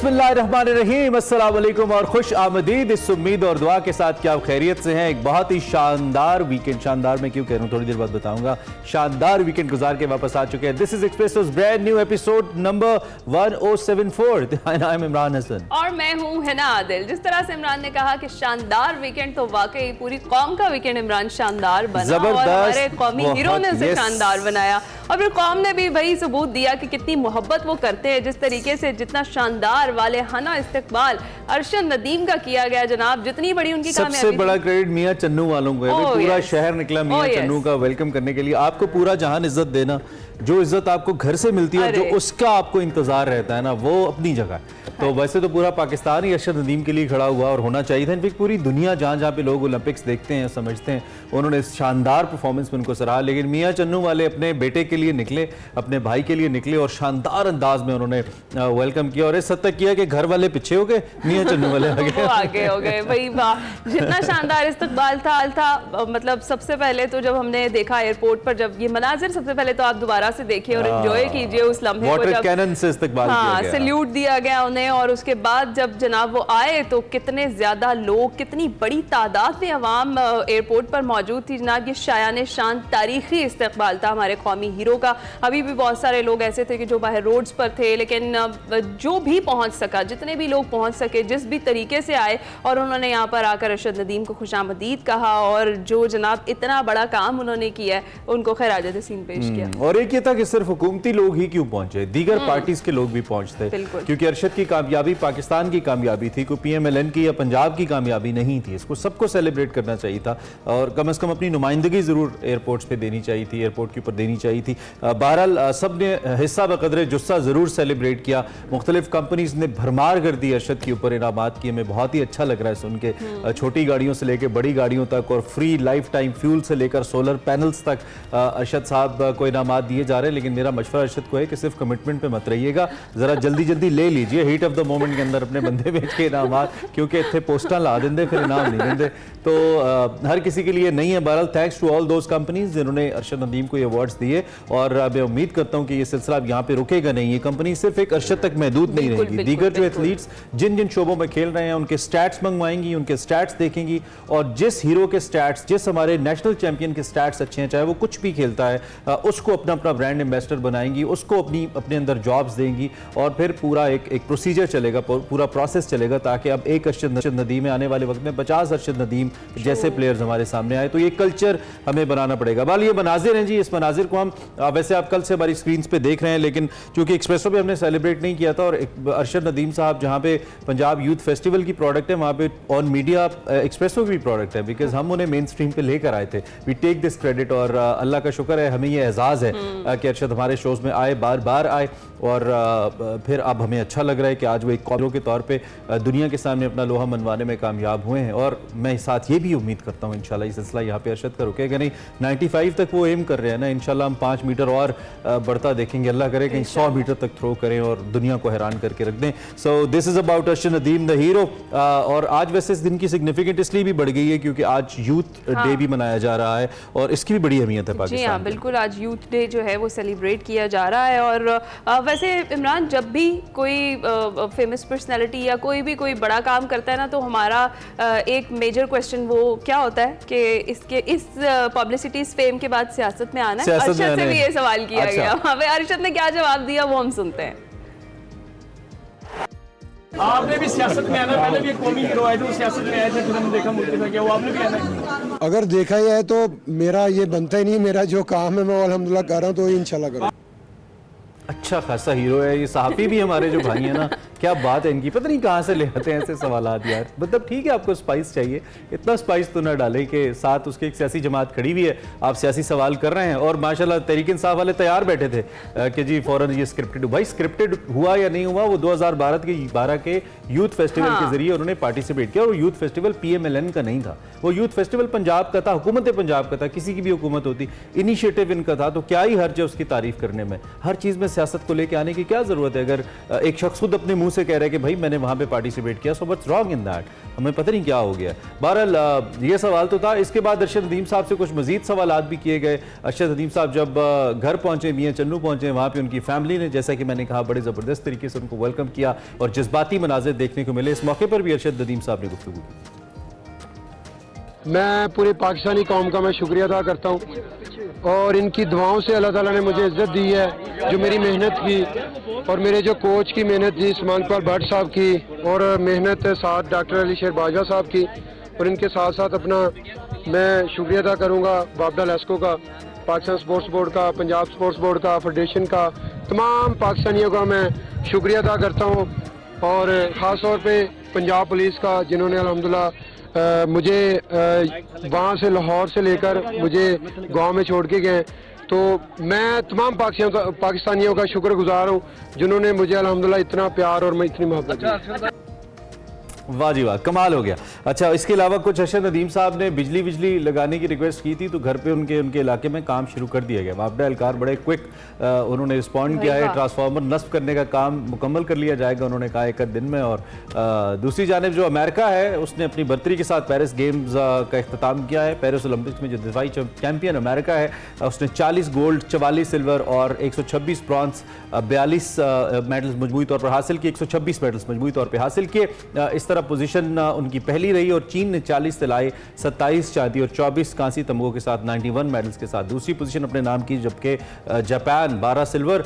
बिस्मिल्लाहिर्रहमानिर्रहीम, अस्सलाम वालेकुम और खुश आमदीद। इस उम्मीद और दुआ के साथ कि आप खैरियत से हैं। एक बहुत ही शानदार वीकेंड, शानदार मैं क्यों कह रहा हूँ थोड़ी देर बाद बताऊंगा, शानदार वीकेंड गुजार के वापस आ चुके हैं। This is Expresso's brand new episode number 1074। I am Imran Hasan और मैं हूँ हिना आदिल। जिस तरह से इमरान ने कहा कि शानदार वीकेंड, तो वाकई पूरी कौम का वीकेंड इमरान शानदार बना और हमारे कौमी हीरो ने उसे शानदार बनाया और फिर कौम ने भी वही सबूत दिया कि कितनी मोहब्बत वो करते हैं। जिस तरीके से जितना शानदार वाले हना इस्तेकबाल अरशद नदीम का किया गया जनाब, जितनी बड़ी उनकी कामयाबी। सबसे बड़ा क्रेडिट मियां चन्नू वालों को है। पूरा शहर निकला मियां चन्नू का वेलकम करने के लिए। आपको पूरा जहान इज्जत देना, जो इज्जत आपको घर से मिलती है, जो उसका आपको इंतजार रहता है ना, वो अपनी जगह है। तो वैसे तो पूरा पाकिस्तान ही अरशद नदीम के लिए खड़ा हुआ और होना चाहिए था। इनफैक्ट पूरी दुनिया जहाँ जहाँ पे लोग ओलंपिक्स देखते हैं, समझते हैं, उन्होंने शानदार परफॉर्मेंस में उनको सराहा। लेकिन मियां चन्नू वाले अपने बेटे के लिए निकले, अपने भाई के लिए निकले और शानदार अंदाज में उन्होंने वेलकम किया और इस हद तक किया कि घर वाले पीछे हो गए, मियां चन्नू वाले आगे हो गए। वही जितना शानदार इस्तकबाल था। मतलब सबसे पहले तो जब हमने देखा एयरपोर्ट पर, जब ये मनाजिर, सबसे पहले तो आप दोबारा से देखिए और एंजॉय कीजिए उस लम्हे को। वाटर कैनन से इस्तकबाल किया गया, सैल्यूट दिया गया उन्हें। और उसके बाद जब जनाब वो आए तो कितने ज्यादा लोग, कितनी बड़ी तादाद में अवाम एयरपोर्ट पर मौजूद थी जनाब। ये शायान शान तारीखी इस्तकबाल था हमारे कौमी हीरो का। अभी भी बहुत सारे लोग ऐसे थे कि जो बाहर रोड्स पर थे, लेकिन जो भी पहुंच सका, जितने भी लोग पहुंच सके, जिस भी तरीके से आए और उन्होंने यहाँ पर आकर अरशद नदीम को खुशामदीद कहा और जो जनाब इतना बड़ा काम उन्होंने किया है, उनको खैराज तहसीन पेश किया। और एक ये था कि सिर्फ हुकूमती लोग ही क्यों पहुंचे, दीगर पार्टीज के लोग भी पहुंचते, क्योंकि अरशद की कामयाबी पाकिस्तान की कामयाबी थी, कोई PMLN की या पंजाब की कामयाबी नहीं थी। इसको सबको सेलिब्रेट करना चाहिए था और कम से कम अपनी नुमाइंदगी जरूर एयरपोर्ट्स पे देनी चाहिए थी, एयरपोर्ट के ऊपर देनी चाहिए थी। बहरहाल सब ने हिस्सा बकदरे जुस्सा जरूर सेलिब्रेट किया। मुख्तलिफ कंपनीज ने भरमार कर दी अरशद के ऊपर इनामात किए। हमें बहुत ही अच्छा लग रहा है सुन के, छोटी गाड़ियों से लेकर बड़ी गाड़ियों तक और फ्री लाइफ टाइम फ्यूल से लेकर सोलर पैनल्स तक अरशद साहब को इनामात दिए जा रहे हैं। लेकिन मेरा मशवरा अरशद को है कि सिर्फ कमिटमेंट पे मत रहिएगा, जरा जल्दी जल्दी ले लीजिए हीट ऑफ द मोमेंट के अंदर अपने बंदे बेच के इनामात, क्योंकि इतने पोस्टर ला देंगे फिर इनाम नहीं देंगे। तो हर किसी के लिए नहीं है। बहरहाल thanks to all those companies जिन्होंने अरशद नदीम को ये अवार्ड्स दिए और मैं उम्मीद करता हूं कि ये सिलसिला अब यहाँ पे रुकेगा नहीं। ये कंपनी सिर्फ एक अरशद तक महदूद नहीं रहेगी। दीगर जो एथलीट्स जिन जिन शोबों में खेल रहे हैं उनके स्टैट्स मंगवाएंगी, उनके स्टैट्स देखेंगी और जिस हीरो के स्टैट्स, जिस हमारे नेशनल चैंपियन के स्टैट्स अच्छे हैं, चाहे वो कुछ भी खेलता है, उसको अपना अपना ब्रांड एम्बेसडर बनाएंगी, उसको अपने अंदर जॉब्स देंगी और फिर पूरा एक प्रोसीजर चलेगा, पूरा प्रोसेस चलेगा, ताकि अब एक अरशद नदीम में आने वाले वक्त में 50 अरशद नदीम जैसे प्लेयर्स हमारे सामने आए। तो ये कल्चर हमें बनाना पड़ेगा। बाल ये मनाजिर हैं जी, इस मनाजिर को हम वैसे आप कल से हमारी स्क्रीन पे देख रहे हैं, लेकिन चूंकि एक्सप्रेसो पे हमने सेलिब्रेट नहीं किया था और अरशद नदीम साहब जहाँ पे पंजाब यूथ फेस्टिवल की प्रोडक्ट है, वहाँ पे ऑन मीडिया एक्सप्रेसो की भी प्रोडक्ट है, बिकॉज हम उन्हें मेन स्ट्रीम पे लेकर आए थे। वी टेक दिस क्रेडिट और अल्लाह का शुक्र है, हमें ये एजाज़ है कि अरशद हमारे शोज में आए, बार बार आए और फिर अब हमें अच्छा लग रहा है कि आज वो एक कॉमरो के तौर पे दुनिया के सामने अपना लोहा मनवाने में कामयाब हुए हैं। और मैं साथ ये भी उम्मीद करता हूँ इंशाल्लाह ये सिलसिला यहाँ पे अरशद का रुकेगा नहीं। 95 तक वो एम कर रहे हैं ना, इंशाल्लाह हम 5 मीटर और बढ़ता देखेंगे। अल्लाह करे कहीं 100 मीटर तक थ्रो करें और दुनिया को हैरान करके रख दें। So this is about Arshad Nadeem the hero. और आज वैसे इस दिन की सिग्निफिकेंट इसलिए भी बढ़ गई है क्योंकि आज यूथ डे भी मनाया जा रहा है और इसकी भी बड़ी अहमियत है पाकिस्तान। जी हाँ, बिल्कुल, आज यूथ डे जो है वो सेलिब्रेट किया जा रहा है। और वैसे इमरान, जब भी कोई फेमस पर्सनैलिटी या कोई भी कोई बड़ा काम करता है ना, तो हमारा एक मेजर क्वेश्चन वो क्या होता है कि इस पब्लिसिटी, इस फेम के बाद सियासत में आना है। अरशद से भी ये सवाल किया गया। अरशद ने क्या जवाब दिया वो हम सुनते हैं। आपने भी सियासत में आना, पहले भी एक कौमी हीरो आए थे, वो सियासत में आए थे, फिर हमने देखा मुल्क था, क्या वो आपने भी आना? अगर देखा ही है तो मेरा ये बनता ही नहीं। मेरा जो काम है मैं अल्हम्दुलिल्लाह कर रहा हूँ, तो इंशाल्लाह करूँ। अच्छा खासा हीरो है ये। सहाफ़ी भी हमारे जो भाई हैं ना, क्या बात है इनकी, पता नहीं कहाँ से ले आते हैं ऐसे सवालात यार। मतलब ठीक है, आपको स्पाइस चाहिए, इतना स्पाइस तो ना डालें कि साथ उसके एक सियासी जमात खड़ी हुई है, आप सियासी सवाल कर रहे हैं और माशाल्लाह तहरीक इंसाफ वाले तैयार बैठे थे कि जी फौरन ये स्क्रिप्टेड। भाई स्क्रिप्टेड हुआ या नहीं हुआ, वो 2012 के यूथ फेस्टिवल के जरिए उन्होंने पार्टिसिपेट किया और यूथ फेस्टिवल PMLN का नहीं था, वो यूथ फेस्टिवल पंजाब का था, हुकूमत पंजाब का था। किसी की भी हुकूमत होती, इनिशिएटिव इनका था, तो क्या ही हर्ज है उसकी तारीफ करने में। हर चीज़ में सियासत को लेकर आने की क्या ज़रूरत है? अगर एक शख्स खुद अपने मुंह से कह रहे हैं कि भाई मैंने वहाँ पे पार्टिसिपेट किया, so what's wrong in that, हमें पता नहीं क्या हो गया। बहरहाल ये सवाल तो था। इसके बाद अरशद नदीम साहब से कुछ मजीद सवालात भी किए गए। अरशद नदीम साहब जब घर पहुंचे, मियां चन्नू पहुंचे, वहाँ पे उनकी फैमिली ने, जैसा कि मैंने कहा, बड़े ज़बरदस्त तरीके से उनको वेलकम किया और जज्बाती मनाजिर देखने को मिले। इस मौके पर भी अरशद नदीम साहब ने गुफ्तगू की। मैं पूरे पाकिस्तानी कौम का मैं शुक्रिया अदा करता हूँ और इनकी दुआओं से अल्लाह ताला ने मुझे इज्जत दी है। जो मेरी मेहनत की और मेरे जो कोच की मेहनत थी उस्मान इकबाल भट्ट साहब की, और मेहनत साथ डॉक्टर अली शेर बाजवा साहब की, और इनके साथ साथ अपना मैं शुक्रिया अदा करूँगा बाबडा लेस्को का, पाकिस्तान स्पोर्ट्स बोर्ड का, पंजाब स्पोर्ट्स बोर्ड का, फेडरेशन का, तमाम पाकिस्तानियों का मैं शुक्रिया अदा करता हूँ। और ख़ास तौर पे पंजाब पुलिस का, जिन्होंने अल्हम्दुलिल्लाह मुझे वहाँ से लाहौर से लेकर मुझे गांव में छोड़ के गए। तो मैं तमाम पाकिस्तानियों का शुक्रगुजार हूँ जिन्होंने मुझे अल्हम्दुलिल्लाह इतना प्यार और इतनी मोहब्बत दी। वाह जी वाह, कमाल हो गया। अच्छा, इसके अलावा कुछ अरशद नदीम साहब ने बिजली लगाने की रिक्वेस्ट की थी, तो घर पे उनके इलाके में काम शुरू कर दिया गया। वापडा एहलकार बड़े क्विक उन्होंने रिस्पॉन्ड किया है। ट्रांसफार्मर नस्ब करने का काम मुकम्मल कर लिया जाएगा, उन्होंने कहा, एक दिन में। और दूसरी जानिब जो अमेरिका है, उसने अपनी बर्तरी के साथ पेरिस गेम्स का इख्तिताम किया है। पेरिस ओलंपिक्स में जो दिफाई चैंपियन अमेरिका है, उसने 40 गोल्ड, 44 सिल्वर और 126 ब्रॉन्ज, 42 मेडल्स मजमूई तौर पर हासिल किए, 126 मेडल्स मजमूई तौर पर हासिल किए। इस तरह पोजीशन उनकी पहली रही। और चीन ने 40 तिलाई, 27 चांदी और 24 कांसी तमगों के साथ 91 मेडल्स के साथ दूसरी पोजीशन अपने नाम की, जबकि जापान 12 सिल्वर,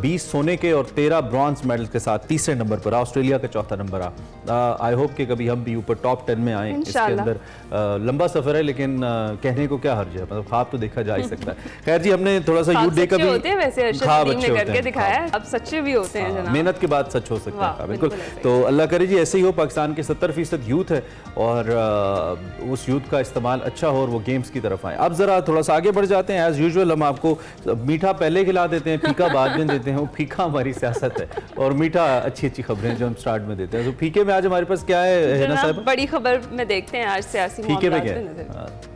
20 सोने के और 13 ब्रॉन्ज मेडल्स के साथ तीसरे नंबर पर। ऑस्ट्रेलिया का चौथा नंबर आ। आई होप कि कभी हम भी ऊपर टॉप 10 में आए। इसके अंदर लंबा सफर है, लेकिन कहने को क्या हर्ज है, मतलब ख्वाब तो देखा जा ही सकता है। खैर जी, हमने थोड़ा सा यूथ डे का भी सच्चे भी होते हैं, मेहनत के बाद सच हो सकता है। बिल्कुल, तो अल्लाह करे जी ऐसे ही हो। पाकिस्तान के 70% यूथ है और उस यूथ का इस्तेमाल अच्छा हो और वो गेम्स की तरफ आए। अब जरा थोड़ा सा आगे बढ़ जाते हैं। एज यूजुअल हम आपको मीठा पहले खिला देते हैं, फीका बाद में देते हैं। वो फीका हमारी सियासत है और मीठा अच्छी अच्छी खबरें जो हम स्टार्ट में देते हैं। तो फीके में आज हमारे पास क्या है ना साहब? बड़ी खबर में देखते हैं आज सियासी फीके में क्या है?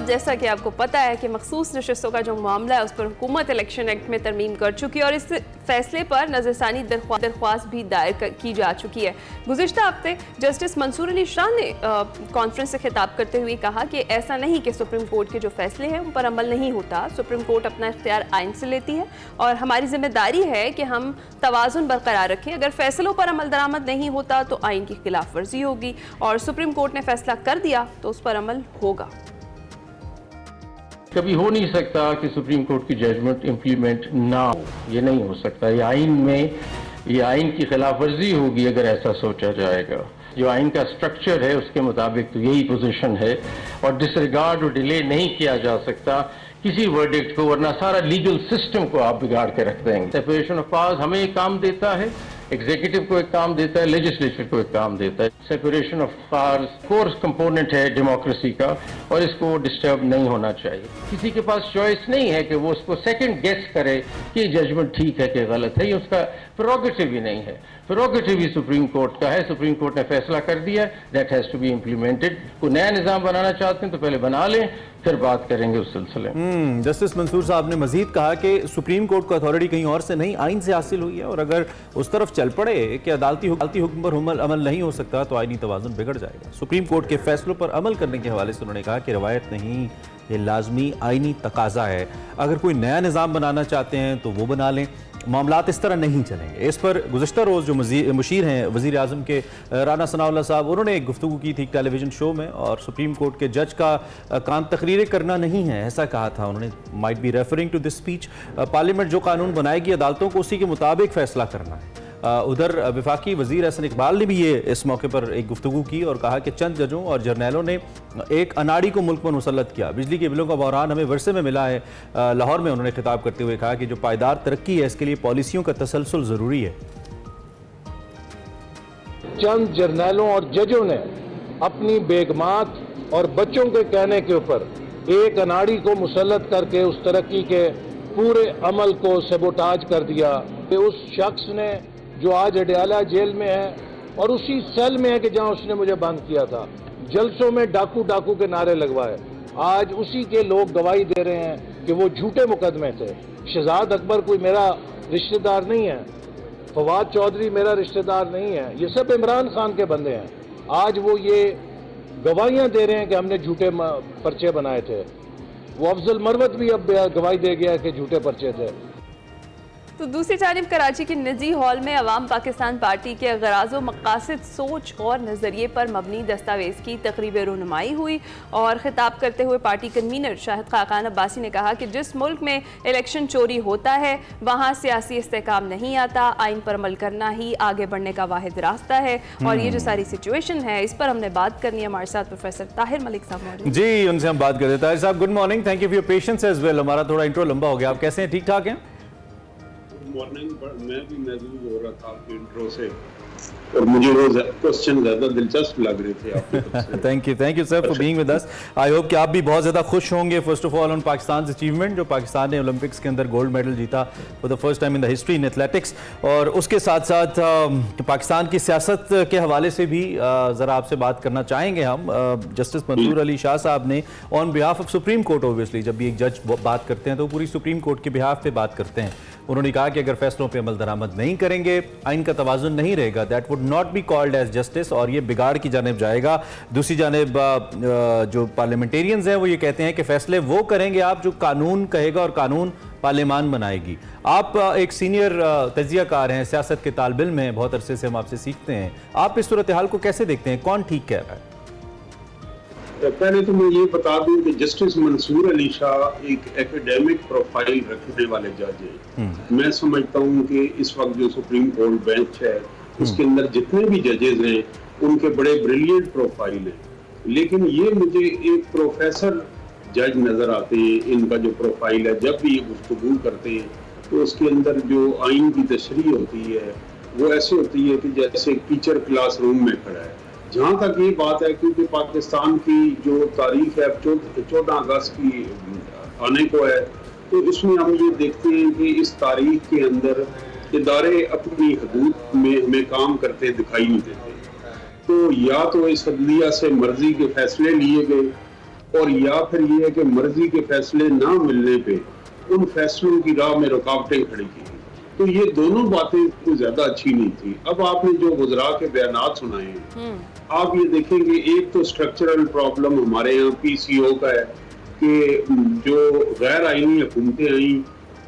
जैसा कि आपको पता है कि मखसूस नशस्तों का जो मामला है उस पर हुकूमत इलेक्शन एक्ट में तरमीम कर चुकी है और इस फैसले पर नजरसानी दरख्वास्त भी दायर की जा चुकी है। गुज़िश्ता हफ्ते जस्टिस मंसूर अली शाह ने कॉन्फ्रेंस से खिताब करते हुए कहा कि ऐसा नहीं कि सुप्रीम कोर्ट के जो फैसले हैं उन पर अमल नहीं होता। सुप्रीम कोर्ट अपना इख्तियार आइन से लेती है और हमारी जिम्मेदारी है कि हम तवाज़ुन बरकरार रखें। अगर फैसलों पर अमल दरामद नहीं होता तो आइन की खिलाफ वर्जी होगी और सुप्रीम कोर्ट ने फैसला कर दिया तो उस पर अमल होगा। कभी हो नहीं सकता कि सुप्रीम कोर्ट की जजमेंट इम्प्लीमेंट ना हो, ये नहीं हो सकता। ये आइन की खिलाफ वर्जी होगी अगर ऐसा सोचा जाएगा। जो आइन का स्ट्रक्चर है उसके मुताबिक तो यही पोजीशन है और डिसरिगार्ड और डिले नहीं किया जा सकता किसी वर्डिक्ट को, वरना सारा लीगल सिस्टम को आप बिगाड़ के रख देंगे। सेपरेशन ऑफ पावर्स हमें एक काम देता है, एग्जीक्यूटिव को एक काम देता है, लेजिस्लेचर को एक काम देता है। Separation of powers course component है डेमोक्रेसी का और इसको डिस्टर्ब नहीं होना चाहिए। किसी के पास चॉइस नहीं है कि वो उसको सेकंड गेस करे कि जजमेंट ठीक है कि गलत है, ये उसका प्रोगेटिव ही नहीं है। प्रोगेटिव ही सुप्रीम कोर्ट का है। सुप्रीम कोर्ट ने फैसला कर दिया, that has to be implemented. कोई नया निजाम बनाना चाहते हैं तो पहले बना लें, फिर बात करेंगे उस सिलसिले में। जस्टिस मंसूर साहब ने मजीद कहा कि सुप्रीम कोर्ट को अथॉरिटी कहीं और से नहीं, आइन से हासिल हुई है और अगर उस तरफ चल पड़े कि अदालती हुक्म पर अमल नहीं हो सकता तो आइनी तवाज़ुन बिगड़ जाएगा। सुप्रीम कोर्ट के फैसलों पर अमल करने के हवाले से उन्होंने कहा कि रवायत नहीं, ये लाजमी आइनी तकाजा है। अगर कोई नया निज़ाम बनाना चाहते हैं तो वो बना लें, मामलात इस तरह नहीं चलेंगे। इस पर गुज़श्ता रोज़ जो मुशीर हैं वज़ीर आज़म के राना सनाउल्लाह साहब, उन्होंने एक गुफ्तगू की थी टेलीविज़न शो में और सुप्रीम कोर्ट के जज का काम तकरीरें करना नहीं है, ऐसा कहा था उन्होंने। Might be referring to this speech. Parliament जो कानून बनाएगी अदालतों को उसी के मुताबिक फैसला करना है। उधर वफाकी वज़ीर एहसन इकबाल ने भी ये इस मौके पर एक गुफ्तगू की और कहा कि चंद जजों और जर्नैलों ने एक अनाड़ी को मुल्क पर मुसल्लत किया। बिजली के बिलों का बहरान हमें वर्षे में मिला है। लाहौर में उन्होंने खिताब करते हुए कहा कि जो पायदार तरक्की है इसके लिए पॉलिसियों का तसलसल ज़रूरी है। चंद जर्नैलों और जजों ने अपनी बेगमात और बच्चों के कहने के ऊपर एक अनाड़ी को मुसल्लत करके उस तरक्की के पूरे अमल को सबोटाज कर दिया। उस शख्स ने जो आज अडयाला जेल में है और उसी सेल में है कि जहां उसने मुझे बंद किया था, जलसों में डाकू डाकू के नारे लगवाए, आज उसी के लोग गवाही दे रहे हैं कि वो झूठे मुकदमे थे। शहजाद अकबर कोई मेरा रिश्तेदार नहीं है, फवाद चौधरी मेरा रिश्तेदार नहीं है, ये सब इमरान खान के बंदे हैं। आज वो ये गवाहियां दे रहे हैं कि हमने झूठे पर्चे बनाए थे। वो अफजल मरवत भी अब गवाही दे गया कि झूठे पर्चे थे। तो दूसरी जानिब कराची के निजी हॉल में अवाम पाकिस्तान पार्टी के गराज़ व मकासद, सोच और नज़रिए पर मबनी दस्तावेज़ की तकरीब रुनुमाई हुई और ख़िताब करते हुए पार्टी कन्वीनर शाहिद खाकान अब्बासी ने कहा कि जिस मुल्क में इलेक्शन चोरी होता है वहाँ सियासी इस्तेहकाम नहीं आता, आइन पर अमल करना ही आगे बढ़ने का वाहिद रास्ता है। और ये जो सारी सिचुएशन है इस पर हमने बात करनी है। हमारे साथ प्रोफेसर ताहिर मलिक साहब मौजूद जी, उनसे हम बात करते हैं। ताहिर साहब, good morning, thank you for your patience as well. हमारा थोड़ा इंट्रो लंबा हो गया, आप कैसे हैं? ठीक ठाक हैं? मॉर्निंग मैं भी महसूस हो रहा था आपके इंट्रो से, और मुझे वो क्वेश्चन ज्यादा दिलचस्प लग रहे थे आपकी तरफ से। Thank you sir for being with us. I hope कि आप भी बहुत ज़्यादा खुश होंगे first of all on Pakistan achievement, जो पाकिस्तान ने ओलंपिक्स के अंदर गोल्ड मेडल जीता for the first time in the history in athletics. और उसके साथ साथ पाकिस्तान की सियासत के हवाले से भी ज़रा आपसे बात करना चाहेंगे हम। जस्टिस मंसूर अली शाह साहब ने on behalf of supreme court, obviously जब भी एक जज बात करते हैं तो पूरी सुप्रीम कोर्ट के बिहाफ पे बात करते हैं। उन्होंने कहा कि अगर फैसलों पे अमल दरामद नहीं करेंगे, आइन का तवाज़ुन नहीं रहेगा, that would not be called as justice, और ये बिगाड़ की जानिब जाएगा। दूसरी जानिब जो पार्लियामेंटेरियंस हैं वो ये कहते हैं कि फैसले वो करेंगे आप जो कानून कहेगा और कानून पार्लियामान बनाएगी। आप एक सीनियर तजियाकार हैं, सियासत के तालिब इल्म हैं, बहुत अरसे से हम आपसे सीखते हैं। आप इस सूरत हाल को कैसे देखते हैं? कौन ठीक कह रहा है? पहले तो मैं ये बता दूं कि जस्टिस मंसूर अली शाह एक एकेडमिक प्रोफाइल रखने वाले जज हैं। मैं समझता हूं कि इस वक्त जो सुप्रीम कोर्ट बेंच है उसके अंदर जितने भी जजेस हैं उनके बड़े ब्रिलियंट प्रोफाइल हैं, लेकिन ये मुझे एक प्रोफेसर जज नजर आते हैं। इनका जो प्रोफाइल है, जब भी ये गुफ्तगू करते हैं तो उसके अंदर जो आइन की तशरीह होती है वो ऐसे होती है कि जैसे टीचर क्लासरूम में खड़ा है। जहाँ तक ये बात है, क्योंकि पाकिस्तान की जो तारीख है 14 अगस्त की आने को है, तो इसमें हम ये देखते हैं कि इस तारीख के अंदर इदारे अपनी हदूद में हमें काम करते दिखाई नहीं देते। तो या तो इस अदलिया से मर्जी के फैसले लिए गए, और या फिर ये है कि मर्जी के फैसले ना मिलने पे उन फैसलों की राह में रुकावटें खड़ी की। तो ये दोनों बातें कोई ज्यादा अच्छी नहीं थी। अब आपने जो गुजरा के बयानात सुनाए हैं, आप ये देखेंगे एक तो स्ट्रक्चरल प्रॉब्लम हमारे यहाँ PCO का है कि जो गैर आईनी हुकूमतें आई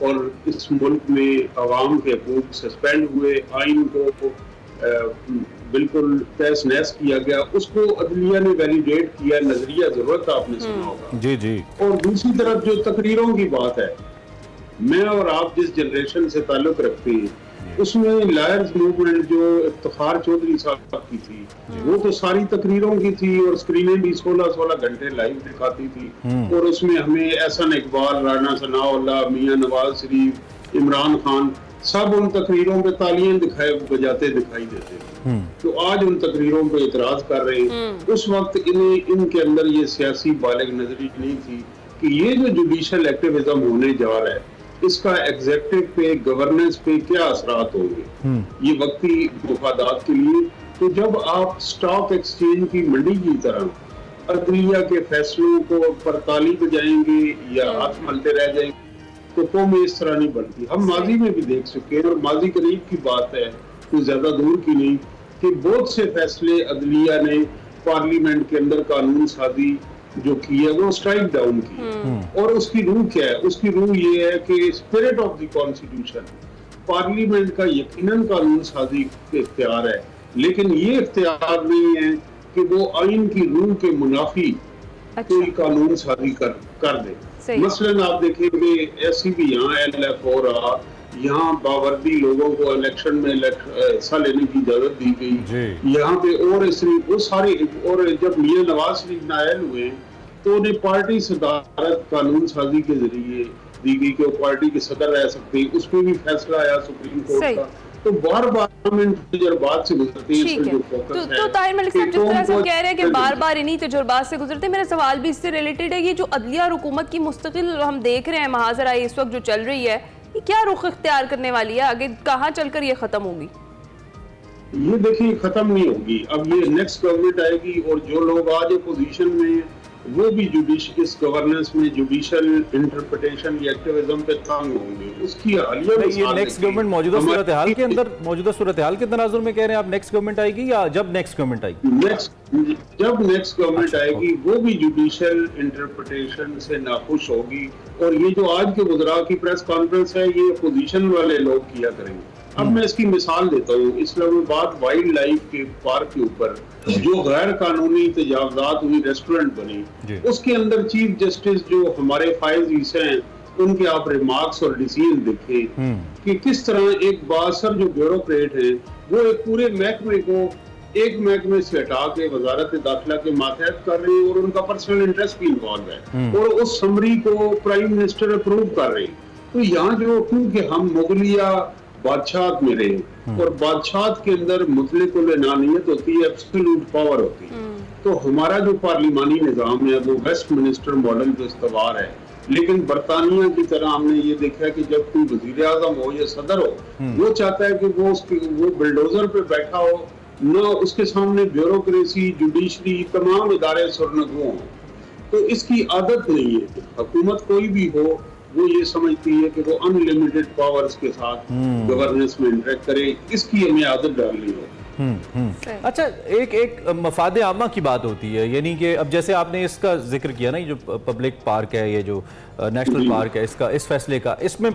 और इस मुल्क में अवाम के हकूक सस्पेंड हुए, आइन को बिल्कुल तहस नहस किया गया, उसको अदलिया ने वैलिडेट किया। नजरिया जरूरत आपने सुना होगा। जी जी। और दूसरी तरफ जो तकरीरों की बात है, मैं और आप जिस जनरेशन से ताल्लुक रखते हैं उसमें लायर्स मूवमेंट जो इफ्तिखार चौधरी साहब की थी वो तो सारी तकरीरों की थी, और स्क्रीनें भी 16 घंटे लाइव दिखाती थी। और उसमें हमें एहसन इकबाल, राना सनाउल्लाह, मियां नवाज शरीफ, इमरान खान सब उन तकरीरों पे तालियां बजाते दिखाई देते। तो आज उन तकरीरों पे इतराज कर रहे हैं। उस वक्त इनके अंदर ये सियासी बालिग नजरी नहीं थी कि ये जो जुडिशल एक्टिविज्म होने जा रहा है इसका एग्जेक्टिव पे, गवर्नेंस पे क्या असरात होंगे, ये वक्ती मुफादात के लिए। तो जब आप स्टॉक एक्सचेंज की मंडी की तरह अदलिया के फैसलों को पर ताली बजाएंगे या हाथ मलते रह जाएंगे तो कौम इस तरह नहीं बनती। हम माजी में भी देख चुके हैं, और माजी करीब की बात है, कोई ज्यादा दूर की नहीं, कि बहुत से फैसले अदलिया ने पार्लियामेंट के अंदर कानून साजी जो की है वो स्ट्राइक डाउन की। और उसकी रूह क्या है? उसकी रूह ये है कि spirit of the constitution, parliament का यकीनन कानून साजी इख्तियार है, लेकिन ये इख्तियार नहीं है कि वो आइन की रूह के मुनाफी कोई कानून साजी कर दे। मसलन आप देखेंगे ऐसी भी यहाँ LF हो रहा, यहाँ बावर्दी लोगों को इलेक्शन में हिस्सा लेने की इजाजत दी गई। यहाँ पे और वो सारे, और जब मियां नवाज शरीफ नायल हुए तो उन्हें पार्टी सदारत कानून साजी के जरिए दी गई कि वो पार्टी के सदर रह सकते हैं। उस पर भी फैसला आया सुप्रीम कोर्ट का। तो बार बार तजुर्बात से गुजरते हैं। तो ताहिर मलिक साहब, जिस तरह से कह रहे हैं कि बार बार इन्हीं तजुर्बात से गुजरते हैं, मेरा सवाल भी इससे रिलेटेड है। ये जो अदलिया और हुकूमत की मुस्तकिल हम देख रहे हैं महाजरा इस वक्त जो चल रही है, ये क्या रुख इख्तियार करने वाली है? आगे कहाँ चलकर ये खत्म होगी? ये देखिए खत्म नहीं होगी। अब ये नेक्स्ट गवर्नमेंट आएगी और जो लोग आज अपोजिशन में वो भी इस गवर्नेंस में जुडिशल इंटरप्रिटेशन या एक्टिविज्म पे तंग होंगे। उसकी हालिया ये नेक्स्ट गवर्नमेंट मौजूदा सूरत हाल के अंदर तनाजुर में कह रहे हैं आप, नेक्स्ट गवर्नमेंट आएगी या जब नेक्स्ट गवर्नमेंट आएगी? जब नेक्स्ट गवर्नमेंट आएगी वो भी जुडिशल इंटरप्रिटेशन से नाखुश होगी। और ये जो आज के वज़रा की प्रेस कॉन्फ्रेंस है ये अपोजिशन वाले लोग किया करेंगे। अब मैं इसकी मिसाल देता हूँ, इस्लामाबाद वाइल्ड लाइफ के पार्क के ऊपर जो गैर कानूनी तजावजात हुई रेस्टोरेंट बनी, उसके अंदर चीफ जस्टिस जो हमारे फायज ईसा हैं उनके आप रिमार्क्स और डिसीजन देखें कि किस तरह एक बासर जो ब्यूरोक्रेट है वो एक पूरे महकमे को एक महकमे से हटा के वजारत दाखिला के मातहत कर रहे हैं और उनका पर्सनल इंटरेस्ट भी इन्वॉल्व है और उस समरी को प्राइम मिनिस्टर अप्रूव कर रहे हैं। तो यहाँ जो क्योंकि हम मुगलिया बादशाहत में रहे और बादशाहत के अंदर मुतलक नानियत होती है, एब्सोल्यूट पावर होती है। तो हमारा जो पार्लिमानी निज़ाम है वो वेस्ट मिनिस्टर मॉडल पे इस्तवार है। लेकिन बरतानिया की तरह हमने ये देखा है कि जब कोई वजीर आज़म हो या सदर हो, वो चाहता है कि वो बिल्डोजर पे बैठा हो, न उसके सामने ब्यूरोक्रेसी, जुडिशरी, तमाम इदारे सुरनगू हों। तो इसकी आदत नहीं है। हुकूमत कोई भी हो वो ये समझती है कि वो अनलिमिटेड पावर्स के साथ गवर्नेंस में इंटरेक्ट करे, इसकी हमें आदत डालनी हो। अच्छा, एक मफाद आमा की बात होती है, यानी कि अब जैसे आपने इसका जिक्र किया ना, ये जो पब्लिक पार्क है, ये जो नेशनल पार्क है, इसका इस फैसले का, इसमें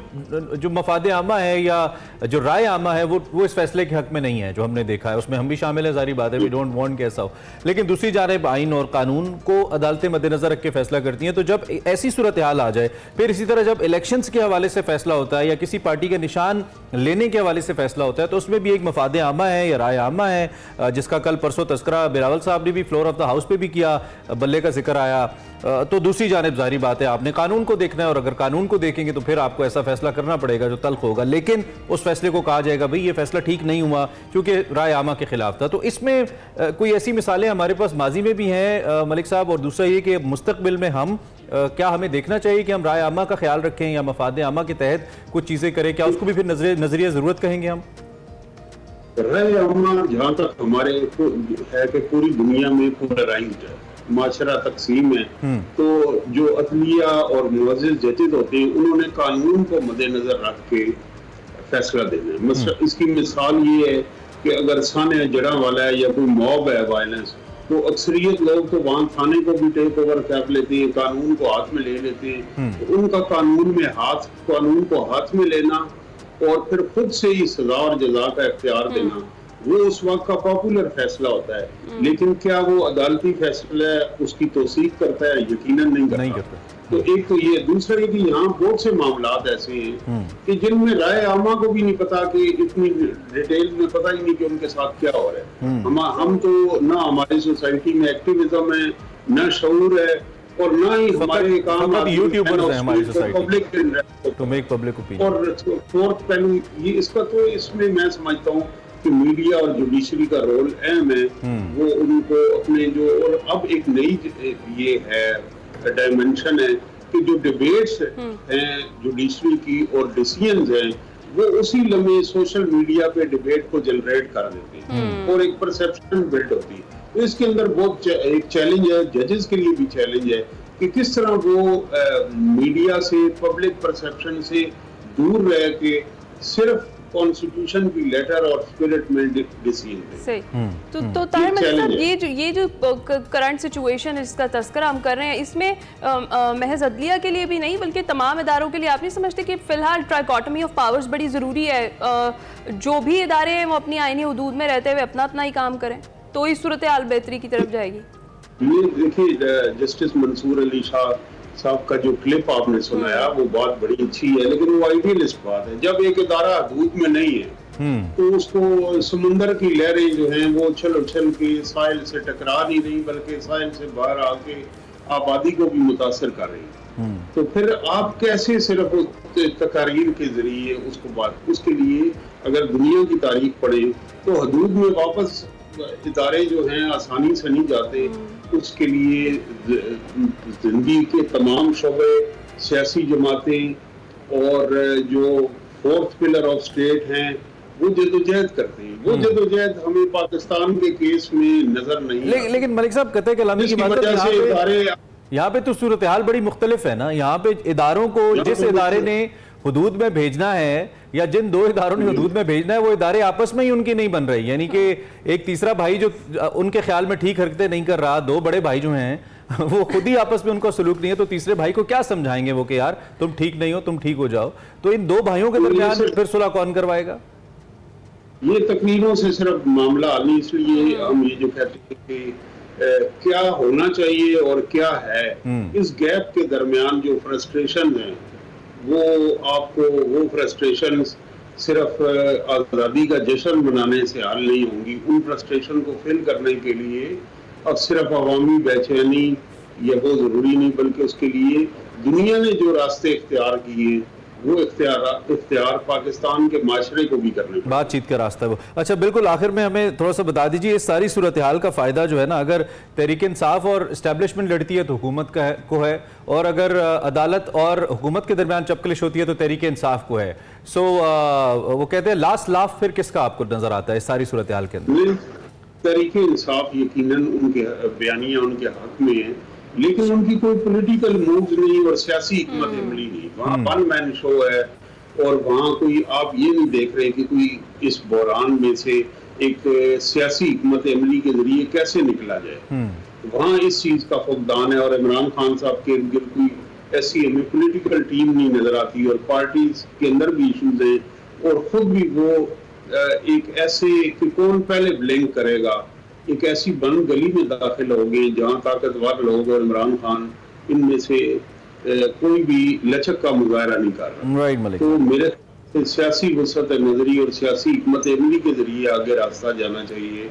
जो मफाद आमा है या जो राय आमा है वो इस फैसले के हक में नहीं है। जो हमने देखा है उसमें हम भी शामिल है, जारी बात है, वी डोंट वांट कि ऐसा हो। लेकिन दूसरी जानिब आइन और कानून को अदालतें मद्देनजर रख के फैसला करती हैं। तो जब ऐसी सूरत हाल आ जाए, फिर इसी तरह जब इलेक्शंस के हवाले से फैसला होता है या किसी पार्टी के निशान लेने के हवाले से फैसला होता है, तो उसमें भी एक मफाद आमा है या राय आमा है, जिसका कल परसों तस्करा बिलावल साहब ने भी फ्लोर ऑफ द हाउस पे भी किया, बल्ले का जिक्र आया। तो दूसरी जानिब जारी बात है, आपने कानून को देखना है और अगर कानून को देखेंगे तो फिर आपको ऐसा फैसला करना पड़ेगा जो तल्ख होगा। लेकिन उस फैसले को कहा जाएगा भाई ये फैसला ठीक नहीं हुआ क्योंकि राय आमा के खिलाफ था। तो इसमें कोई ऐसी मिसालें हमारे पास माजी में भी हैं मलिक साहब, और दूसरा ये कि मुस्तकबिल में हम क्या हमें देखना चाहिए कि हम राय आमा का ख्याल रखें या मफाद आमा के तहत कुछ चीज़ें करें, क्या उसको भी फिर नजरिया ज़रूरत कहेंगे हम? राय आमा जहाँ तक हमारे है कि पूरी दुनिया में पोलराइज्ड है, माशरा तकसीम है, तो जो अदलिया और मुअज़्ज़िज़ जजेस होते हैं उन्होंने कानून को मद्देनजर रख के फैसला देना है। इसकी मिसाल ये है कि अगर साने जड़ा वाला है या कोई मॉब है वायलेंस, तो अक्सरियत लोग तो वहाँ थाने को भी टेक ओवर कर लेते हैं, कानून को हाथ में ले लेते हैं। तो उनका कानून को हाथ में लेना और फिर खुद से ही सजा और जजा का इख्तियार देना, वो उस वक्त का पॉपुलर फैसला होता है। लेकिन क्या वो अदालती फैसला उसकी तौसीक करता है? यकीनन नहीं करता। तो एक तो ये, दूसरा ये कि यहाँ बहुत से मामलात ऐसे हैं कि जिनमें राय आमा को भी नहीं पता, कि इतनी डिटेल में पता ही नहीं कि उनके साथ क्या हो रहा है। हम तो ना हमारी सोसाइटी में एक्टिविज्म है, ना शऊर है, और ना ही हमारे काम यूट्यूबर्स हैं हमारी society public to make public opinion. और फोर्थ पहलू ये इसका, तो इसमें मैं समझता हूँ कि मीडिया और जुडिशरी का रोल अहम है। वो उनको अपने जो, और अब एक नई ये है डायमेंशन है कि जो डिबेट्स हैं जुडिशरी की और डिसीजंस हैं, वो उसी लम्हे सोशल मीडिया पे डिबेट को जनरेट कर देते हैं और एक परसेप्शन बिल्ड होती है। तो इसके अंदर बहुत एक चैलेंज है, जजेस के लिए भी चैलेंज है कि किस तरह वो मीडिया से, पब्लिक परसेप्शन से दूर रह के सिर्फ कॉन्स्टिट्यूशन की लेटर और स्पिरिट में डिसीजन सही। तो ताहिर मलिक साहब, ये जो करंट सिचुएशन इसका तस्करा हम कर रहे हैं, इसमें महज अदलिया के लिए भी नहीं बल्कि तमाम इदारों के लिए आप नहीं समझते कि फिलहाल ट्राइकोटमी ऑफ पावर्स बड़ी ज़रूरी है? जो भी इदारे हैं वो अपनी आईनी हुदूद में रहते हुए अपना अपना ही काम करें, तो इस सूरत हाल बेहतरी की तरफ जाएगी। ये देखिए, जस्टिस मंसूर अली शाह साहब का जो क्लिप आपने सुनाया वो बहुत बड़ी अच्छी है, लेकिन वो आइडियलिस्ट बात है। जब एक इदारा हदूद में नहीं है तो उसको समुंदर की लहरें जो हैं वो उछल के साहिल से टकरा नहीं रही, बल्कि साहिल से बाहर आके आबादी को भी मुतासर कर रही है। तो फिर आप कैसे सिर्फ तकारीर के जरिए उसके लिए अगर दुनिया की तारीख पढ़े तो हदूद में वापस इदारे जो हैं आसानी से नहीं जाते। उसके लिए जिंदगी के तमाम शोबे, सियासी जमातें और जो फोर्थ पिलर ऑफ स्टेट हैं वो जदोजहद करते हैं। वो जदोजहद हमें पाकिस्तान के केस में नजर नहीं लेकिन मलिक साहब, कतई कलामी की बात वजह से इदारे यहाँ पे तो सूरत हाल बड़ी मुख्तलिफ है ना। यहाँ पे इदारों को जिस इदारे ने हुदूद में भेजना है या जिन दो इदारों ने हुदूद में भेजना है वो इदारे आपस में ही उनकी नहीं बन रही, यानी कि एक तीसरा भाई जो उनके ख्याल में ठीक हरकतें नहीं कर रहा, दो बड़े भाई जो हैं वो खुद ही आपस में उनका सलूक नहीं है, तो तीसरे भाई को क्या समझाएंगे वो कि यार तुम ठीक नहीं हो, तुम ठीक हो जाओ। तो इन दो भाइयों के दरमियान फिर सुलह कौन करवाएगा? ये तकरीरों से सिर्फ मामला हल नहीं, इसलिए हम ये जो कहते हैं कि क्या होना चाहिए और क्या है, इस गैप के दरमियान जो फ्रस्ट्रेशन है वो आपको वो फ्रस्ट्रेशन सिर्फ आज़ादी का जश्न मनाने से हल नहीं होंगी। उन फ्रस्ट्रेशन को फिल करने के लिए अब सिर्फ अवामी बेचैनी या वो ज़रूरी नहीं, बल्कि उसके लिए दुनिया ने जो रास्ते इख्तियार किए वो इख्तियार पाकिस्तान के माशरे को भी करने, बातचीत का रास्ता है वो। अच्छा, बिल्कुल आखिर में हमें थोड़ा सा बता दीजिए, इस सारी सूरत हाल का फ़ायदा जो है ना, अगर तहरीक इंसाफ और इस्टेब्लिशमेंट लड़ती है तो हुकूमत को है, और अगर अदालत और हुकूमत के दरमियान चपकलिश होती है तो तहरीक इंसाफ को है। सो वो कहते हैं लास्ट लाफ फिर किसका आपको नजर आता है इस सारी सूरत हाल के अंदर? तहरीक इंसाफ यकीनन उनके बयानियां उनके हक में है, लेकिन उनकी कोई पॉलिटिकल मूव्स नहीं और सियासी हिकमत अमली नहीं। वहाँ वन मैन शो है और वहाँ कोई आप ये नहीं देख रहे कि कोई इस बहरान में से एक सियासी हिकमत अमली के जरिए कैसे निकला जाए। वहाँ इस चीज का फुकदान है और इमरान खान साहब के इर्द गिर्द कोई ऐसी हमें पॉलिटिकल टीम नहीं नजर आती, और पार्टीज के अंदर भी इशूज हैं और खुद भी वो एक ऐसे कि कौन पहले ब्लेम करेगा, एक ऐसी बंद गली में दाखिल हो गए जहाँ ताकतवर लोग और इमरान खान इनमें से कोई भी लचक का मुजाहरा नहीं कर रहा। राइट मलिक, तो मेरे सियासी वसअत नजरी और सियासी हिकमत अमली के जरिए आगे रास्ता जाना चाहिए,